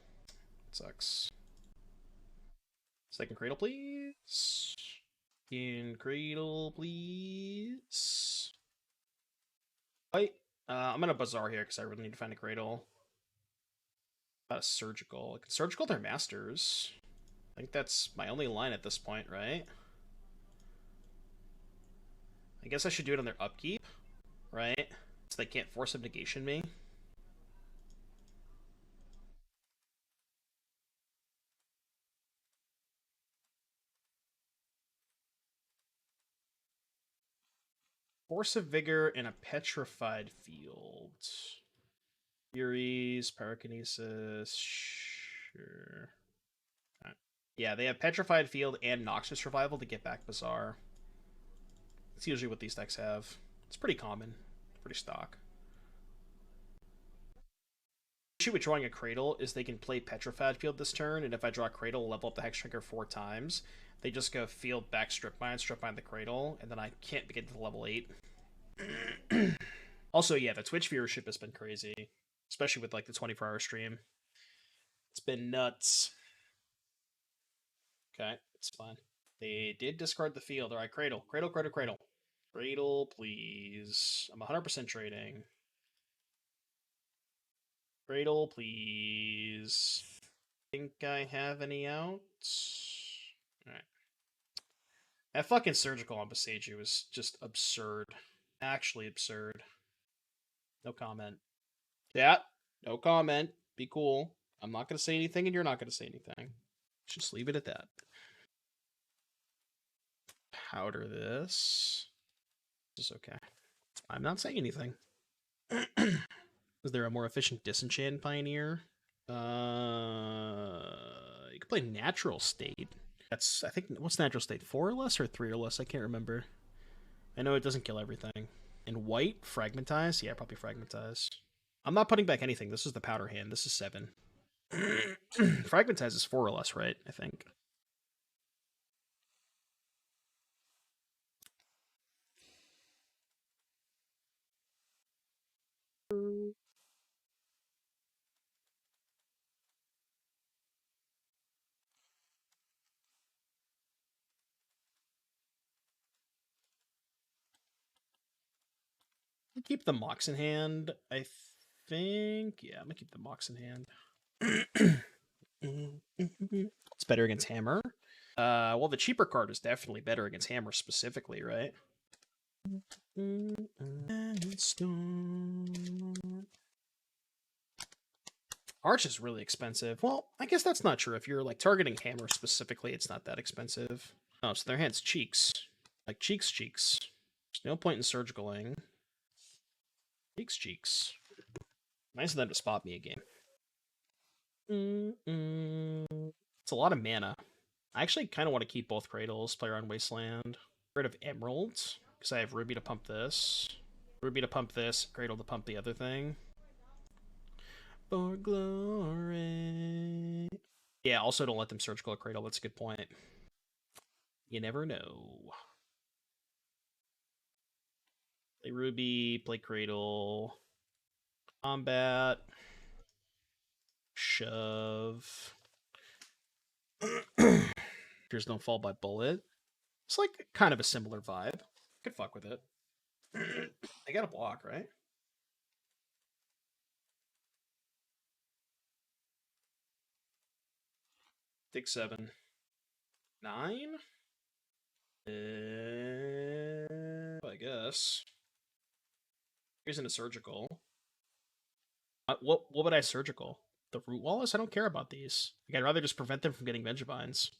It sucks. Second Cradle, please. In Cradle, please. Wait. I'm gonna Bazaar here because I really need to find a Cradle. About a Surgical. Can Surgical their Masters? I think that's my only line at this point, right? I guess I should do it on their upkeep, right? So they can't Force of Negation me. Force of Vigor in a Petrified Field. Furies, Pyrokinesis, sure. Right. Yeah, they have Petrified Field and Noxious Revival to get back Bazaar. It's usually what these decks have. It's pretty common. Pretty stock. The issue with drawing a Cradle is they can play Petrified Field this turn, and if I draw a Cradle, level up the heXDrinker 4 times, they just go field back strip mine the Cradle, and then I can't get to level 8. Also, yeah, the Twitch viewership has been crazy, especially with like the 24-hour stream. It's been nuts. Okay, it's fine. They did discard the field. All right, Cradle. Cradle, please. I'm 100% trading. Cradle, please. Think I have any outs? Alright. That fucking Surgical on Boseiju is just absurd. Actually absurd. No comment. Yeah, no comment. Be cool. I'm not going to say anything and you're not going to say anything. Just leave it at that. Powder this. This is okay. I'm not saying anything. Is there a more efficient Disenchant Pioneer? You can play Natural State. That's, I think, what's Natural State? 4 or less or 3 or less? I can't remember. I know it doesn't kill everything. And white, Fragmentize? Yeah, probably Fragmentize. I'm not putting back anything. This is the Powder hand. This is 7. Fragmentize is 4 or less, right? I think. Keep the Mox in hand, I think. Yeah, I'm gonna keep the Mox in hand. It's better against Hammer. Well, the cheaper card is definitely better against Hammer specifically, right? Arch is really expensive. Well, I guess that's not true. If you're like targeting Hammer specifically, it's not that expensive. Oh, so their hand's cheeks. Like cheeks. There's no point in surgicaling. Cheeks. Nice of them to spot me again. It's a lot of mana. I actually kind of want to keep both Cradles, play around Wasteland. Get rid of Emerald, because I have Ruby to pump this. Ruby to pump this, Cradle to pump the other thing. For glory. Yeah, also don't let them surgical a Cradle, that's a good point. You never know. Play Ruby, play Cradle. Combat. Shove. Creatures don't fall by bullet. It's like kind of a similar vibe. Could fuck with it. I got a block, right? Take 7. 9? I guess. Here's a surgical. What would I surgical? The Rootwallas? I don't care about these. Like, I'd rather just prevent them from getting Vengevines.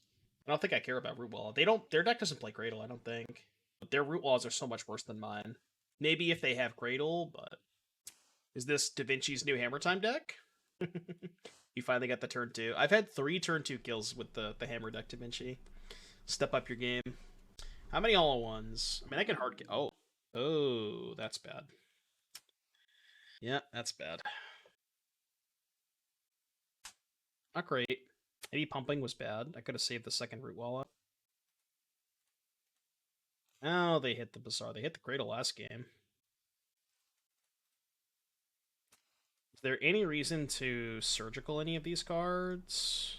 I don't think I care about Rootwalla. Their deck doesn't play Cradle, I don't think. But their Rootwallas are so much worse than mine. Maybe if they have Cradle, but... Is this Da Vinci's new Hammer Time deck? You finally got the turn 2. I've had 3 turn 2 kills with the Hammer deck, Da Vinci. Step up your game. How many all-in-ones? I mean, I can hard... Oh, that's bad. Yeah, that's bad. Not great. Maybe pumping was bad. I could have saved the second Rootwalla. Oh, they hit the Bazaar. They hit the Cradle last game. Is there any reason to surgical any of these cards?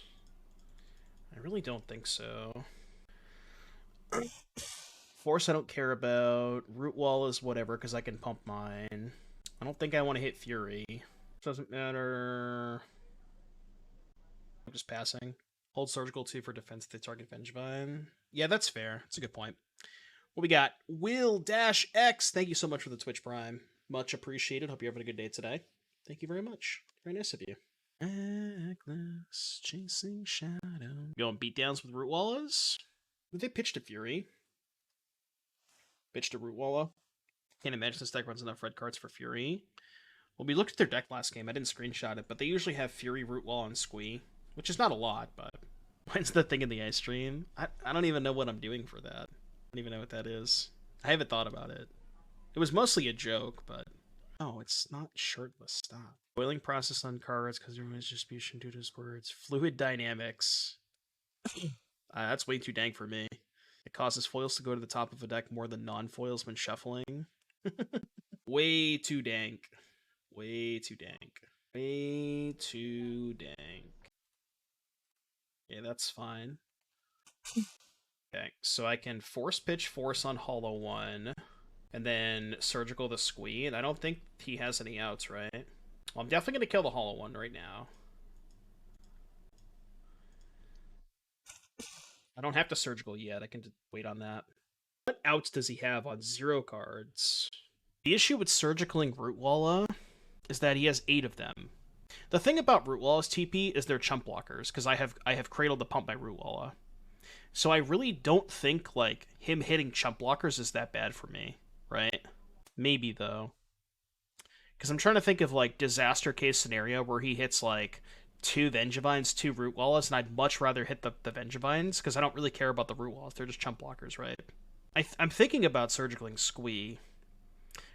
I really don't think so. Force I don't care about. Rootwalla is whatever, because I can pump mine. I don't think I want to hit Fury. Doesn't matter. I'm just passing. Hold surgical 2 for defense if they target Vengevine. Yeah, that's fair. That's a good point. What we got? Will-X. Thank you so much for the Twitch Prime. Much appreciated. Hope you're having a good day today. Thank you very much. Very nice of you. Reckless, chasing shadow. Going beatdowns with Rootwallas? Did they pitch to Fury? Pitch to Rootwalla? Can't imagine this deck runs enough red cards for Fury. Well, we looked at their deck last game. I didn't screenshot it, but they usually have Fury, Rootwalla, and Squee. Which is not a lot, but... When's the thing in the ice stream? I don't even know what I'm doing for that. I don't even know what that is. I haven't thought about it. It was mostly a joke, but... Oh, it's not shirtless. Stop. Boiling process on cards because there was distribution due to his words. Fluid dynamics. That's way too dank for me. It causes foils to go to the top of a deck more than non-foils when shuffling. Way too dank. Way too dank. Way too dank. Yeah, that's fine. Okay, so I can force pitch force on Hollow 1, and then surgical the Squee, and I don't think he has any outs, right? Well, I'm definitely going to kill the Hollow 1 right now. I don't have to surgical yet, I can just wait on that. What outs does he have on 0 cards? The issue with surgicaling Rootwalla is that he has 8 of them. The thing about Rootwalla's TP is they're chump blockers, because I have Cradle to pump my Rootwalla. So I really don't think, like, him hitting chump blockers is that bad for me, right? Maybe, though. Because I'm trying to think of, like, disaster case scenario where he hits, like, 2 Vengevines, 2 Rootwallas, and I'd much rather hit the Vengevines, because I don't really care about the Rootwallas. They're just chump blockers, right? I'm thinking about surgicaling Squee.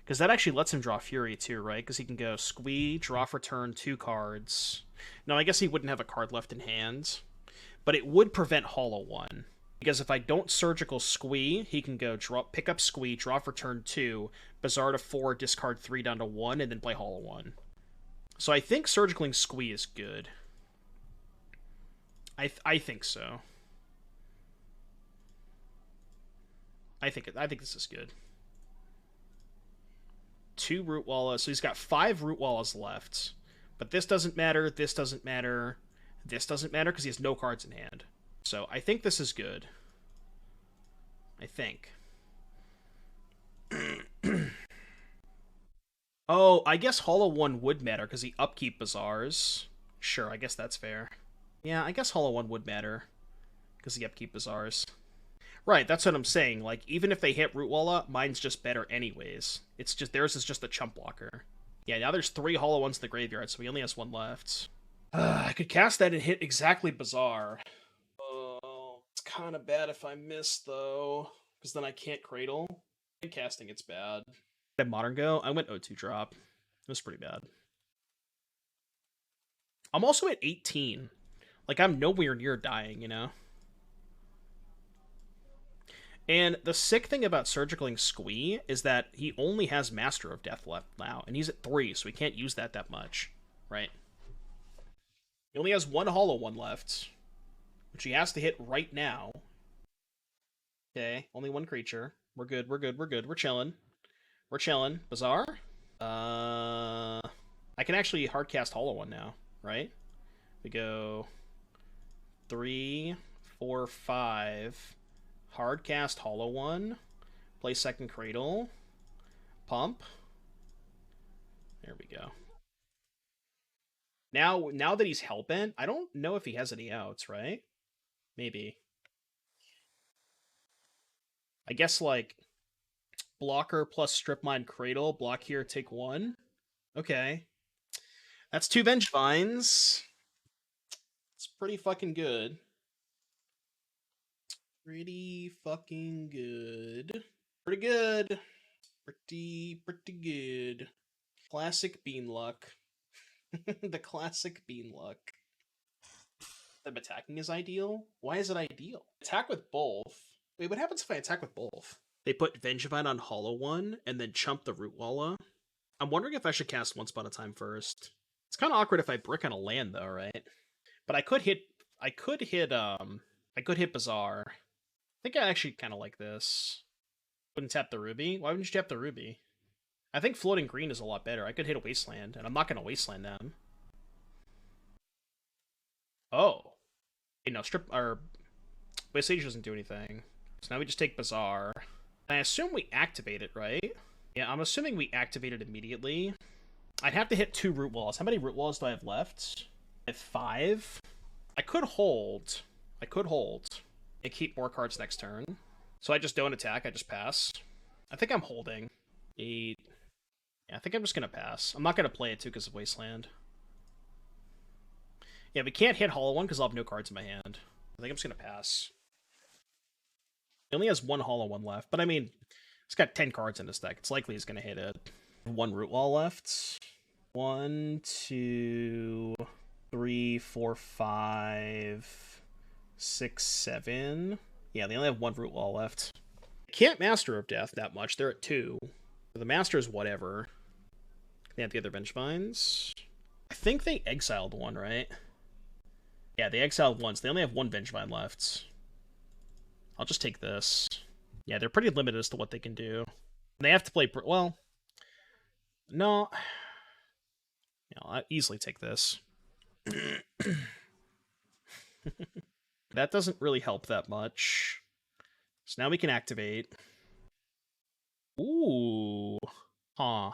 Because that actually lets him draw Fury, too, right? Because he can go Squee, draw for turn, 2 cards. No, I guess he wouldn't have a card left in hand. But it would prevent Hollow 1. Because if I don't surgical Squee, he can go pick up Squee, draw for turn 2, Bazaar to 4, discard 3 down to 1, and then play Hollow 1. So I think surgicaling Squee is good. I think so. I think this is good. 2 Rootwallas. So he's got 5 Rootwallas left. But this doesn't matter, this doesn't matter, this doesn't matter because he has no cards in hand. So I think this is good. I think. Oh, I guess Hollow 1 would matter because he upkeep Bazaars. Sure, I guess that's fair. Yeah, I guess Hollow 1 would matter because he upkeep Bazaars. Right, that's what I'm saying. Like, even if they hit Rootwalla, mine's just better anyways. It's just, theirs is just a chump blocker. Yeah, now there's 3 hollow ones in the graveyard, so he only has 1 left. I could cast that and hit exactly Bazaar. Oh, it's kind of bad if I miss, though, because then I can't Cradle. Casting, it's bad. At Modern Go, I went O2 drop. It was pretty bad. I'm also at 18. Like, I'm nowhere near dying, you know? And the sick thing about Surgicaling Squee is that he only has Master of Death left now, and he's at 3, so he can't use that much, right? He only has 1 hollow one left, which he has to hit right now. Okay, only 1 creature. We're good, we're good, we're good. We're chilling. We're chilling. Bazaar? I can actually hardcast hollow one now, right? We go 3, 4, 5. Hardcast hollow one. Play second Cradle. Pump. There we go. Now that he's hellbent, I don't know if he has any outs, right? Maybe. I guess, like, blocker plus strip mine Cradle. Block here, take 1. Okay. That's 2 Vengevines. It's pretty fucking good. Pretty fucking good. Pretty good. Pretty good. Classic bean luck. The classic bean luck. Them attacking is ideal? Why is it ideal? Attack with both. Wait, what happens if I attack with both? They put Vengevine on hollow one and then chump the Rootwalla. I'm wondering if I should cast One Spot at a Time first. It's kind of awkward if I brick on a land though, right? But I could hit Bazaar. I think I actually kind of like this. Wouldn't tap the Ruby. Why wouldn't you tap the Ruby? I think floating green is a lot better. I could hit a Wasteland, and I'm not going to Wasteland them. Oh. You know, Boseiju doesn't do anything. So now we just take Bazaar. And I assume we activate it, right? Yeah, I'm assuming we activate it immediately. I'd have to hit 2 Rootwallas. How many Rootwallas do I have left? I have 5. I could hold. And keep more cards next turn. So I just don't attack, I just pass. I think I'm holding. 8. Yeah, I think I'm just going to pass. I'm not going to play it too because of Wasteland. Yeah, we can't hit Hollow one because I'll have no cards in my hand. I think I'm just going to pass. He only has 1 Hollow one left, but I mean, he's got 10 cards in his deck. It's likely he's going to hit it. 1 Rootwalla left. 1, 2, 3, 4, 5, 6, 7. Yeah, they only have 1 Rootwalla left. They can't Master of Death that much. They're at 2. The Master is whatever. They have the other Vengevines. I think they exiled 1, right? Yeah, they exiled 1, so they only have 1 Vengevine left. I'll just take this. Yeah, they're pretty limited as to what they can do. They have to play... Well... No. Yeah, I'll easily take this. That doesn't really help that much. So now we can activate. Ooh. Huh.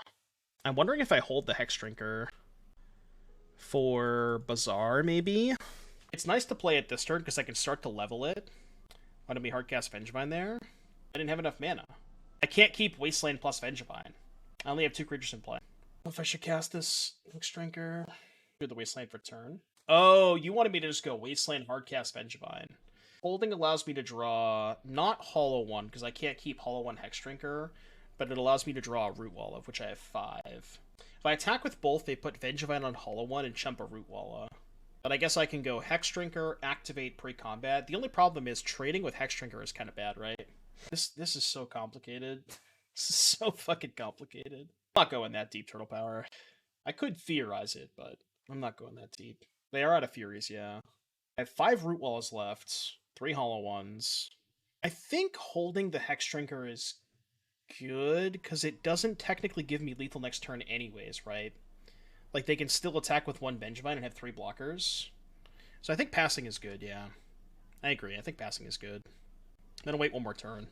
I'm wondering if I hold the HEXDrinker for Bazaar, maybe? It's nice to play it this turn because I can start to level it. Why don't we hardcast Vengevine there? I didn't have enough mana. I can't keep Wasteland plus Vengevine. I only have 2 creatures in play. If I should cast this HEXDrinker, do the Wasteland for turn. Oh, you wanted me to just go Wasteland, hardcast Vengevine. Holding allows me to draw not Hollow one because I can't keep Hollow one HEXDrinker, but it allows me to draw a Rootwalla, of which I have 5. If I attack with both, they put Vengevine on Hollow one and chump a Rootwalla. But I guess I can go HEXDrinker, activate pre-combat. The only problem is trading with HEXDrinker is kind of bad, right? This is so complicated. This is so fucking complicated. I'm not going that deep, Turtle Power. I could theorize it, but I'm not going that deep. They are out of Furies, yeah. I have 5 Rootwallas left, 3 Hollow ones. I think holding the HEXDrinker is good, because it doesn't technically give me lethal next turn anyways, right? Like, they can still attack with 1 Vengevine and have 3 blockers. So I think passing is good, yeah. I agree, I think passing is good. I'm gonna wait 1 more turn.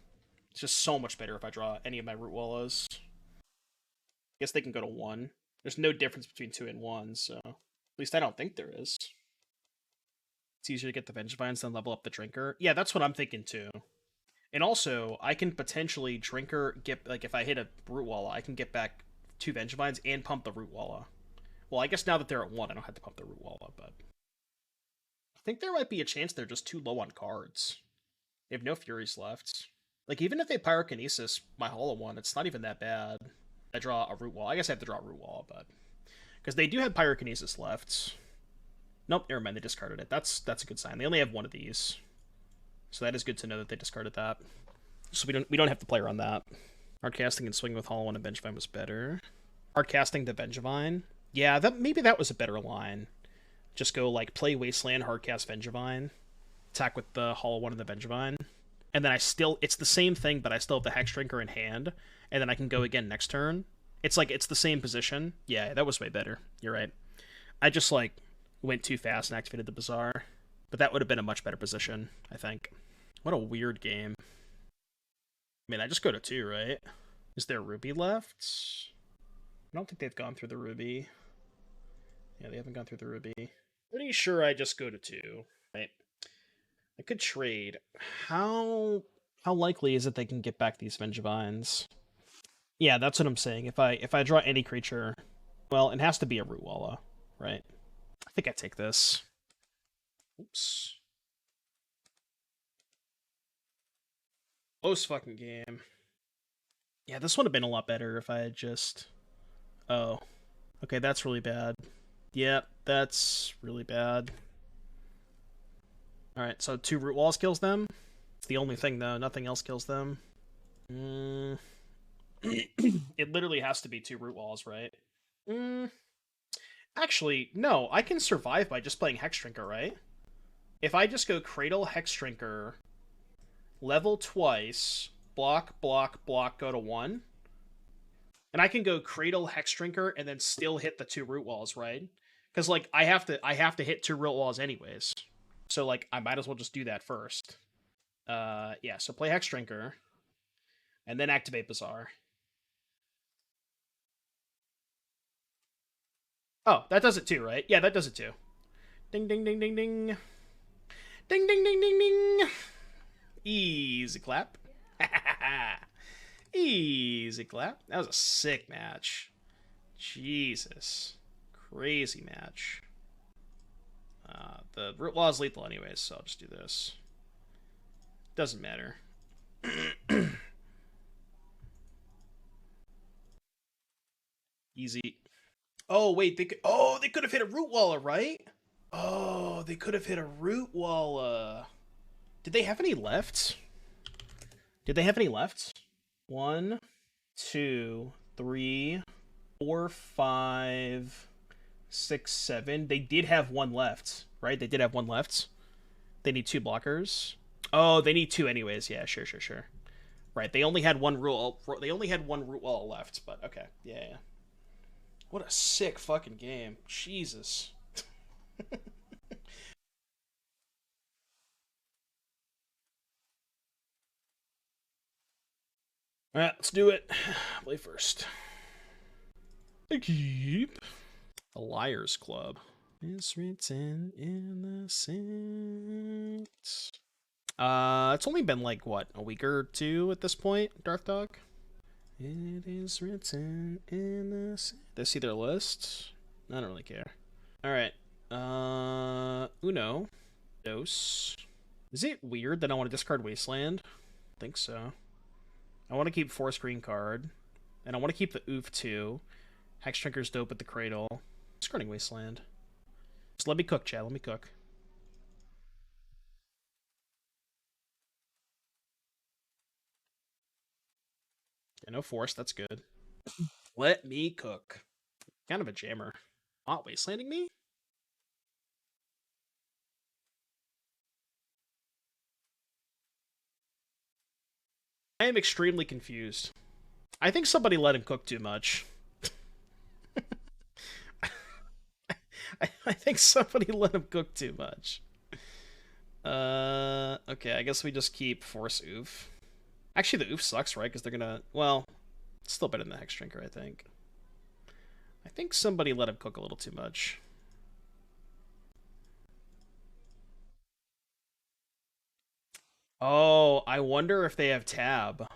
It's just so much better if I draw any of my Rootwallas. I guess they can go to 1. There's no difference between 2 and 1, so... At least I don't think there is. It's easier to get the Vengevines than level up the Drinker. Yeah, that's what I'm thinking too. And also, I can potentially Drinker get, like, if I hit a Rootwalla, I can get back 2 Vengevines and pump the Rootwalla. Well, I guess now that they're at 1, I don't have to pump the Rootwalla, but I think there might be a chance they're just too low on cards. They have no Furies left. Like, even if they Pyrokinesis my Hollow one, it's not even that bad. I draw a Rootwalla. I guess I have to draw a Rootwalla, but... Because they do have Pyrokinesis left. Nope, never mind, they discarded it. That's a good sign. They only have one of these. So that is good to know that they discarded that. So we don't have to play around that. Hard casting and swinging with Hollow one and Vengevine was better. Hard casting to Vengevine. Yeah, maybe that was a better line. Just go, like, play Wasteland, hard cast Vengevine. Attack with the Hollow one and the Vengevine. And then it's the same thing, but I still have the heXDrinker in hand. And then I can go again next turn. It's like, it's the same position. Yeah, that was way better. You're right. I just, like, went too fast and activated the Bazaar. But that would have been a much better position, I think. What a weird game. I mean, I just go to 2, right? Is there Ruby left? I don't think they've gone through the Ruby. Yeah, they haven't gone through the Ruby. Pretty sure I just go to 2, right? I could trade. How likely is it they can get back these Vengevines? Yeah, that's what I'm saying. If I draw any creature, well, it has to be a Rootwalla, right? I think I take this. Oops. Close fucking game. Yeah, this would have been a lot better if I had just... Oh. Okay, that's really bad. Yep, that's really bad. Alright, so 2 Rootwallas kills them. It's the only thing, though. Nothing else kills them. It literally has to be 2 Rootwallas, right? Actually, no. I can survive by just playing heXDrinker, right? If I just go Cradle, heXDrinker, level twice, block, block, block, go to 1. And I can go Cradle, heXDrinker, and then still hit the 2 Rootwallas, right? Because, like, I have to hit 2 Rootwallas anyways. So, like, I might as well just do that first. Yeah, so play heXDrinker. And then activate Bazaar. Oh, that does it too, right? Yeah, that does it too. Ding, ding, ding, ding, ding. Ding, ding, ding, ding, ding. Easy clap. Easy clap. That was a sick match. Jesus. Crazy match. The Rootwalla is lethal anyways, so I'll just do this. Doesn't matter. Easy. Oh, wait, they could have hit a Rootwalla, right? Oh, they could have hit a Rootwalla. Did they have any left? Did they have any left? 1, 2, 3, 4, 5, 6, 7. They did have 1 left, right? They did have 1 left. They need 2 blockers. Oh, they need 2 anyways. Yeah, sure. Right, they only had 1 rule. They only had 1 Rootwalla left, but okay. Yeah. What a sick fucking game. Jesus. Alright, let's do it. Play first. Keep. The Liars Club is written in the sand. It's only been like, what, a week or 2 at this point, Darth Dog? It is written in the sand. Did I see their list? I don't really care. Alright. Uno. Dos. Is it weird that I want to discard Wasteland? I think so. I want to keep Force Green card. And I want to keep the Ouphe too. heXDrinker's dope at the Cradle. Discarding Wasteland. Just let me cook, Chad. Let me cook. Yeah, no Force. That's good. Let me cook. Kind of a jammer. Not Wastelanding me? I am extremely confused. I think somebody let him cook too much. I think somebody let him cook too much. Okay, I guess we just keep Force Ouphe. Actually, the Ouphe sucks, right? Because they're gonna... Well, it's still better than the heXDrinker, I think. I think somebody let him cook a little too much. Oh, I wonder if they have tab.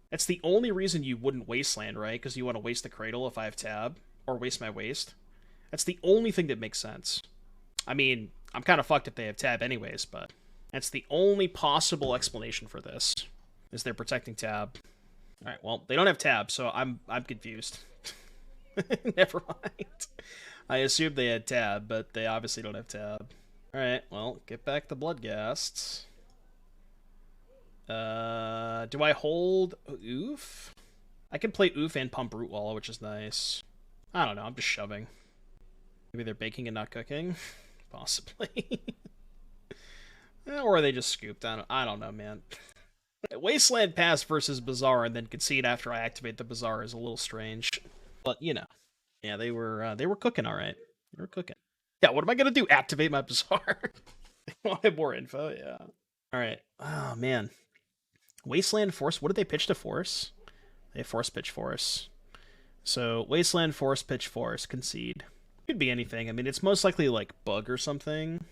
That's the only reason you wouldn't Wasteland, right? Because you want to waste the Cradle if I have tab, or waste my waste. That's the only thing that makes sense. I mean, I'm kind of fucked if they have tab anyways, but that's the only possible explanation for this, is they're protecting tab. All right, well, they don't have tab, so I'm confused. Never mind. I assumed they had tab, but they obviously don't have tab. All right, well, get back the Bloodghast. Do I hold Ouphe? I can play Ouphe and pump Rootwalla, which is nice. I don't know, I'm just shoving. Maybe they're baking and not cooking? Possibly. Or are they just scooped? I don't know, man. Wasteland pass versus Bazaar and then concede after I activate the Bazaar is a little strange. But, you know. Yeah, they were cooking alright. They were cooking. Yeah, what am I gonna do? Activate my Bazaar? They wanted more info, yeah. Alright. Oh, man. Wasteland Force, what did they pitch to Force? They Force pitch Force. So, Wasteland Force pitch Force, concede. Could be anything. I mean, it's most likely like Bug or something.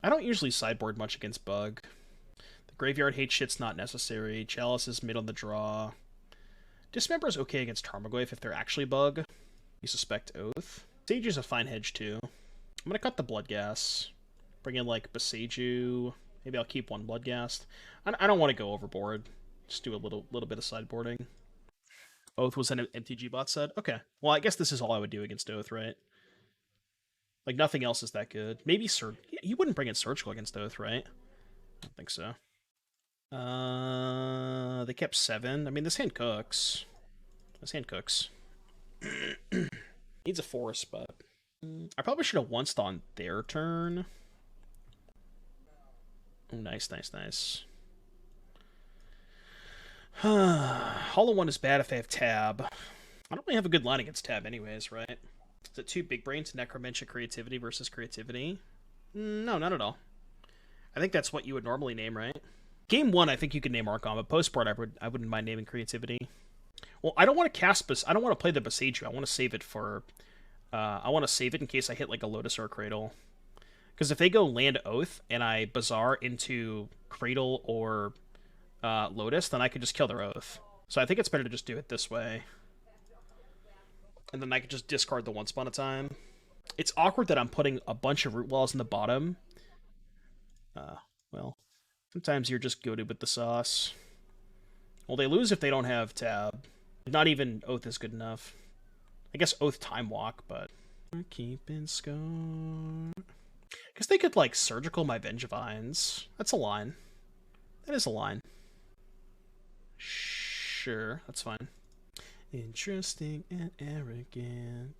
I don't usually sideboard much against Bug. The Graveyard Hate shit's not necessary. Chalice is mid on the draw. Dismember is okay against Tarmogoyf if they're actually Bug. You suspect Oath. Boseiju's a fine hedge too. I'm gonna cut the Bloodghast. Bring in like Boseiju. Maybe I'll keep one Bloodghast. I don't want to go overboard. Just do a little bit of sideboarding. Oath was an MTG bot said? Okay. Well, I guess this is all I would do against Oath, right? Like, nothing else is that good. Maybe you wouldn't bring in Surgical against Oath, right? I don't think so. They kept 7. I mean, this hand cooks. This hand cooks. Needs a Force, but... I probably should have once on their turn. Oh, nice, nice, nice. Hollow 1 is bad if they have tab. I don't really have a good line against tab anyways, right? Is it 2 big brains, Necromantia creativity versus creativity? No, not at all. I think that's what you would normally name, right? Game 1, I think you could name Archon, but post-board, I wouldn't mind naming creativity. Well, I don't want to cast I don't want to play the Boseiju. I want to save it for... I want to save it in case I hit like a Lotus or a Cradle. Because if they go land Oath and I Bazaar into Cradle or Lotus, then I could just kill their Oath. So I think it's better to just do it this way. And then I could just discard the Once Upon a Time. It's awkward that I'm putting a bunch of Rootwallas in the bottom. Well, sometimes you're just goated with the sauce. Well, they lose if they don't have tab. Not even Oath is good enough. I guess Oath Time Walk, but... We're keeping score. I guess they could, like, Surgical my Vengevines. That's a line. That is a line. Sure, that's fine. Interesting and arrogant.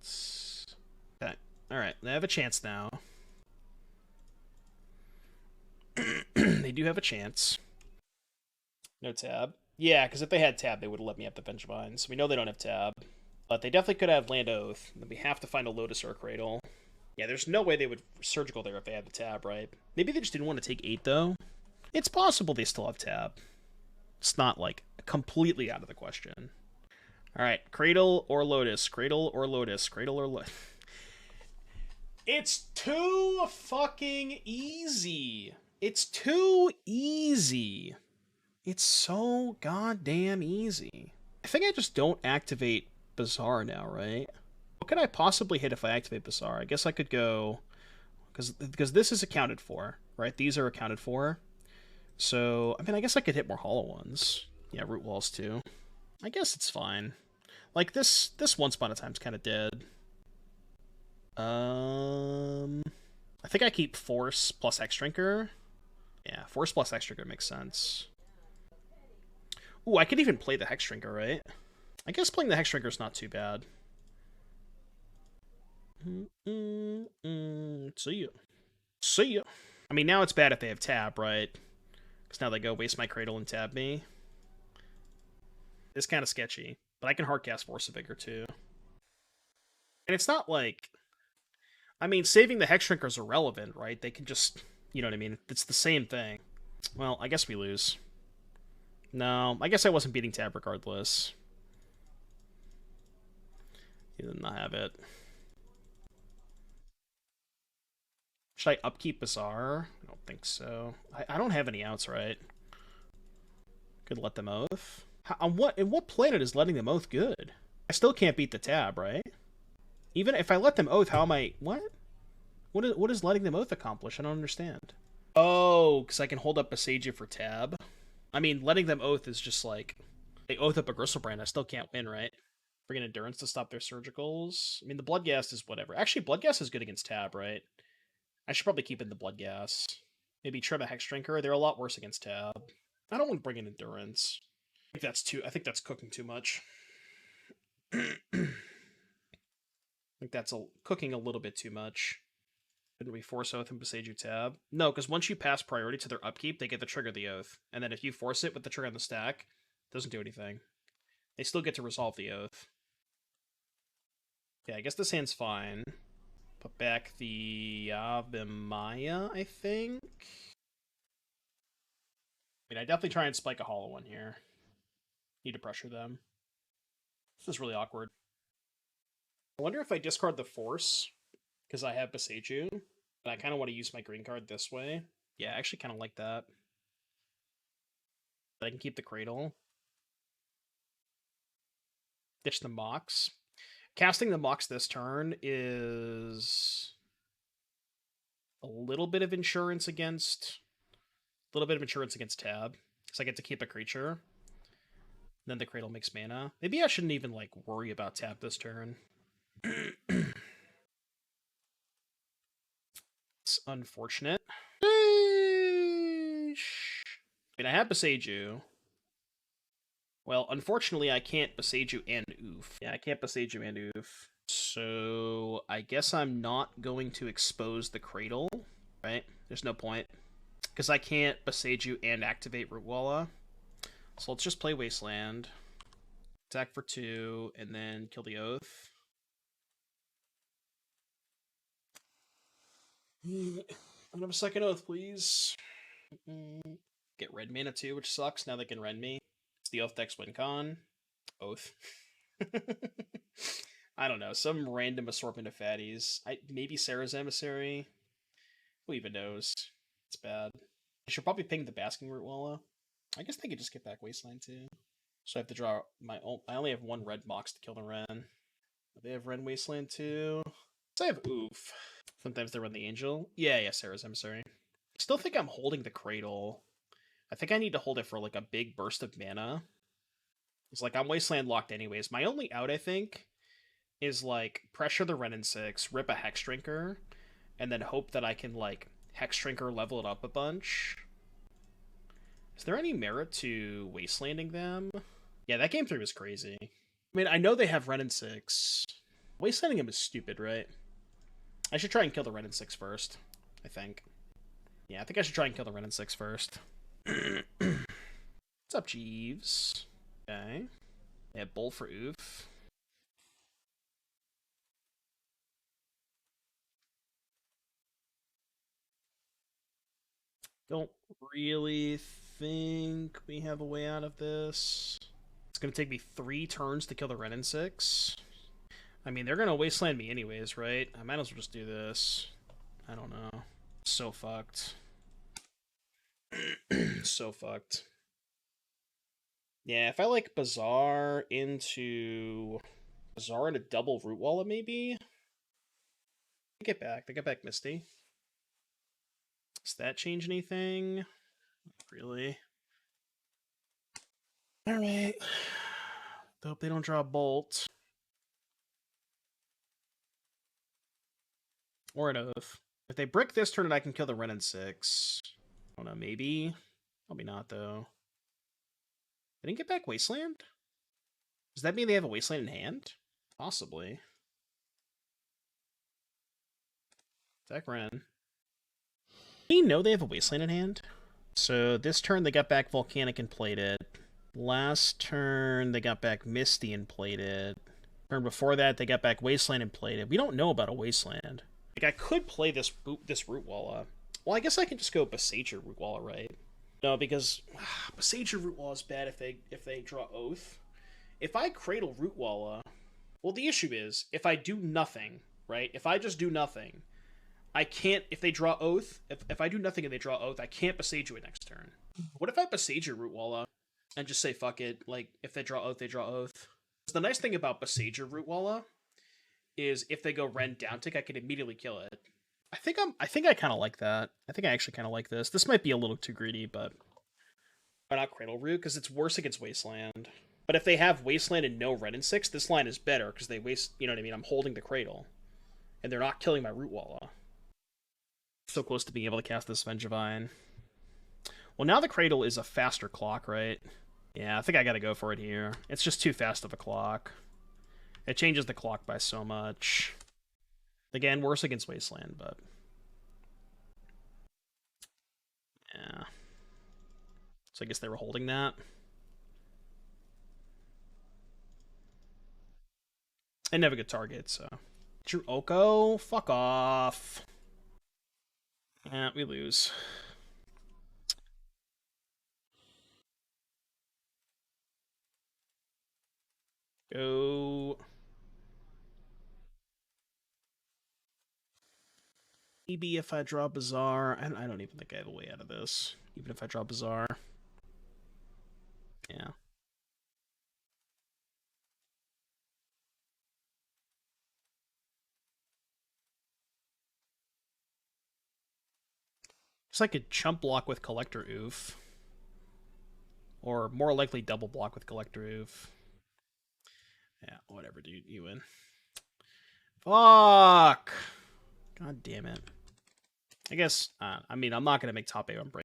Okay, alright, they have a chance now. They do have a chance. No tab. Yeah, because if they had tab, they would have let me have the Vengevines. We know they don't have tab. But they definitely could have Land Oath. Then we have to find a Lotus or a Cradle. Yeah, there's no way they would Surgical there if they had the tab, right? Maybe they just didn't want to take 8, though. It's possible they still have tab. It's not, like, completely out of the question. Alright, Cradle or Lotus. Cradle or Lotus. Cradle or Lotus. It's too fucking easy. It's too easy. It's so goddamn easy. I think I just don't activate Bazaar now, right? What could I possibly hit if I activate Bazaar? I guess I could go... Because this is accounted for, right? These are accounted for. So, I mean, I guess I could hit more hollow ones. Yeah, root walls too. I guess it's fine. Like, this Once Upon a Time's kind of dead. I think I keep Force plus heXDrinker. Yeah, Force plus heXDrinker makes sense. Ooh, I could even play the heXDrinker, right? I guess playing the heXDrinker is not too bad. See ya. See ya. I mean, now it's bad if they have tab, right? Because now they go waste my Cradle and tab me. It's kind of sketchy. But I can hardcast Force of Vigor, too. And it's not like... I mean, saving the heXDrinker is irrelevant, right? They can just... You know what I mean? It's the same thing. Well, I guess we lose. No, I guess I wasn't beating tab regardless. He did not have it. Should I upkeep Bazaar? I don't think so. I don't have any outs, right? Could let them oath. On what planet is letting them oath good? I still can't beat the tab, right? Even if I let them oath, how am I... What? What is letting them oath accomplish? I don't understand. Oh, because I can hold up Boseiju for tab. I mean, letting them oath is just like... They oath up a Gristlebrand, I still can't win, right? Bring in Endurance to stop their surgicals. I mean, the Bloodghast is whatever. Actually, Bloodghast is good against tab, right? I should probably keep in the Bloodghast. Maybe trim a heXDrinker. They're a lot worse against tab. I don't want to bring in Endurance. I think that's cooking too much. I think that's cooking a little bit too much. Couldn't we force oath and Boseiju tab? No, because once you pass priority to their upkeep, they get to trigger the oath. And then if you force it with the trigger on the stack, it doesn't do anything. They still get to resolve the oath. Yeah, I guess this hand's fine. Put back the Yavimaya, I think. I mean, I definitely try and spike a hollow one here. Need to pressure them. This is really awkward. I wonder if I discard the Force, because I have Boseiju, and I kind of want to use my green card this way. Yeah, I actually kind of like that. But I can keep the Cradle. Ditch the Mox. Casting the Mox this turn is a little bit of insurance against... tab, because I get to keep a creature. Then the Cradle makes mana. Maybe I shouldn't even, like, worry about tab this turn. It's unfortunate. I mean, I have Boseiju. Well, unfortunately, I can't Boseiju and Ouphe. Yeah, I can't Boseiju and Ouphe. So, I guess I'm not going to expose the Cradle, right? There's no point. Because I can't Boseiju and activate Rootwalla. So let's just play Wasteland. Attack for 2, and then kill the Oath. I have a second Oath, please. Get red mana too, which sucks. Now they can rend me. It's the Oath deck's win con. Oath. I don't know. Some random assortment of fatties. Maybe Sarah's Emissary. Who even knows? It's bad. I should probably ping the Basking Rootwalla. I guess they could just get back Wasteland too. So I have to draw I only have one red Mox to kill the Ren. They have Ren Wasteland too. So I have Ouphe. Sometimes they run the Angel. Yeah, Sarah's Emissary. Still think I'm holding the Cradle. I think I need to hold it for like a big burst of mana. It's like I'm Wasteland locked anyways. My only out, I think, is like pressure the Ren in 6, rip a heXDrinker, and then hope that I can like heXDrinker level it up a bunch. Is there any merit to Wastelanding them? Yeah, that game 3 was crazy. I mean, I know they have Ren in 6. Wastelanding them is stupid, right? I should try and kill the Ren in 6 first, I think. Yeah, I think I should try and kill the Ren in 6 first. What's up, Jeeves? Okay. Yeah, Bolt for Ouphe. Don't really think we have a way out of this. It's going to take me 3 turns to kill the Ren in 6. I mean, they're going to Wasteland me anyways, right? I might as well just do this. I don't know. So fucked. So fucked. Yeah, if I like Bazaar into double Rootwalla, maybe? They get back Misty. Does that change anything? Not really. Alright. Hope they don't draw a Bolt. Or an Oath. If they brick this turn and I can kill the Ren in 6. I don't know, maybe? Probably not, though. They didn't get back Wasteland? Does that mean they have a Wasteland in hand? Possibly. Attack Ren. We know they have a Wasteland in hand. So this turn they got back Volcanic and played it. Last turn they got back Misty and played it. Turn before that they got back Wasteland and played it. We don't know about a Wasteland. Like, I could play this Rootwalla. Well, I guess I can just go Boseiju Rootwalla, right? No, because Boseiju Rootwalla is bad if they draw Oath. If I Cradle Rootwalla, well, the issue is if I do nothing, right? If I just do nothing, I can't. If they draw Oath, if I do nothing and they draw Oath, I can't Boseiju it next turn. What if I Boseiju Rootwalla and just say fuck it. Like, if they draw Oath, they draw Oath. The nice thing about Boseiju Rootwalla is if they go Ren down tick, I can immediately kill it. I think I kind of like that. I think I actually kind of like this. This might be a little too greedy, but why not Cradle Root? Because it's worse against Wasteland. But if they have Wasteland and no Red and 6, this line is better because they waste. You know what I mean? I'm holding the Cradle, and they're not killing my Rootwalla. So close to being able to cast this Vengevine. Well, now the Cradle is a faster clock, right? Yeah, I think I gotta go for it here. It's just too fast of a clock. It changes the clock by so much. Again, worse against Wasteland, but... yeah. So I guess they were holding that. I never get target, so... Drew Oko? Fuck off. Yeah, we lose. Go... maybe if I draw Bazaar... I don't even think I have a way out of this. Even if I draw Bazaar. Yeah. It's like a chump block with Collector Ouphe. Or more likely double block with Collector Ouphe. Yeah, whatever, dude. You win. Fuck! God damn it. I guess, I mean, I'm not going to make top 8 on break.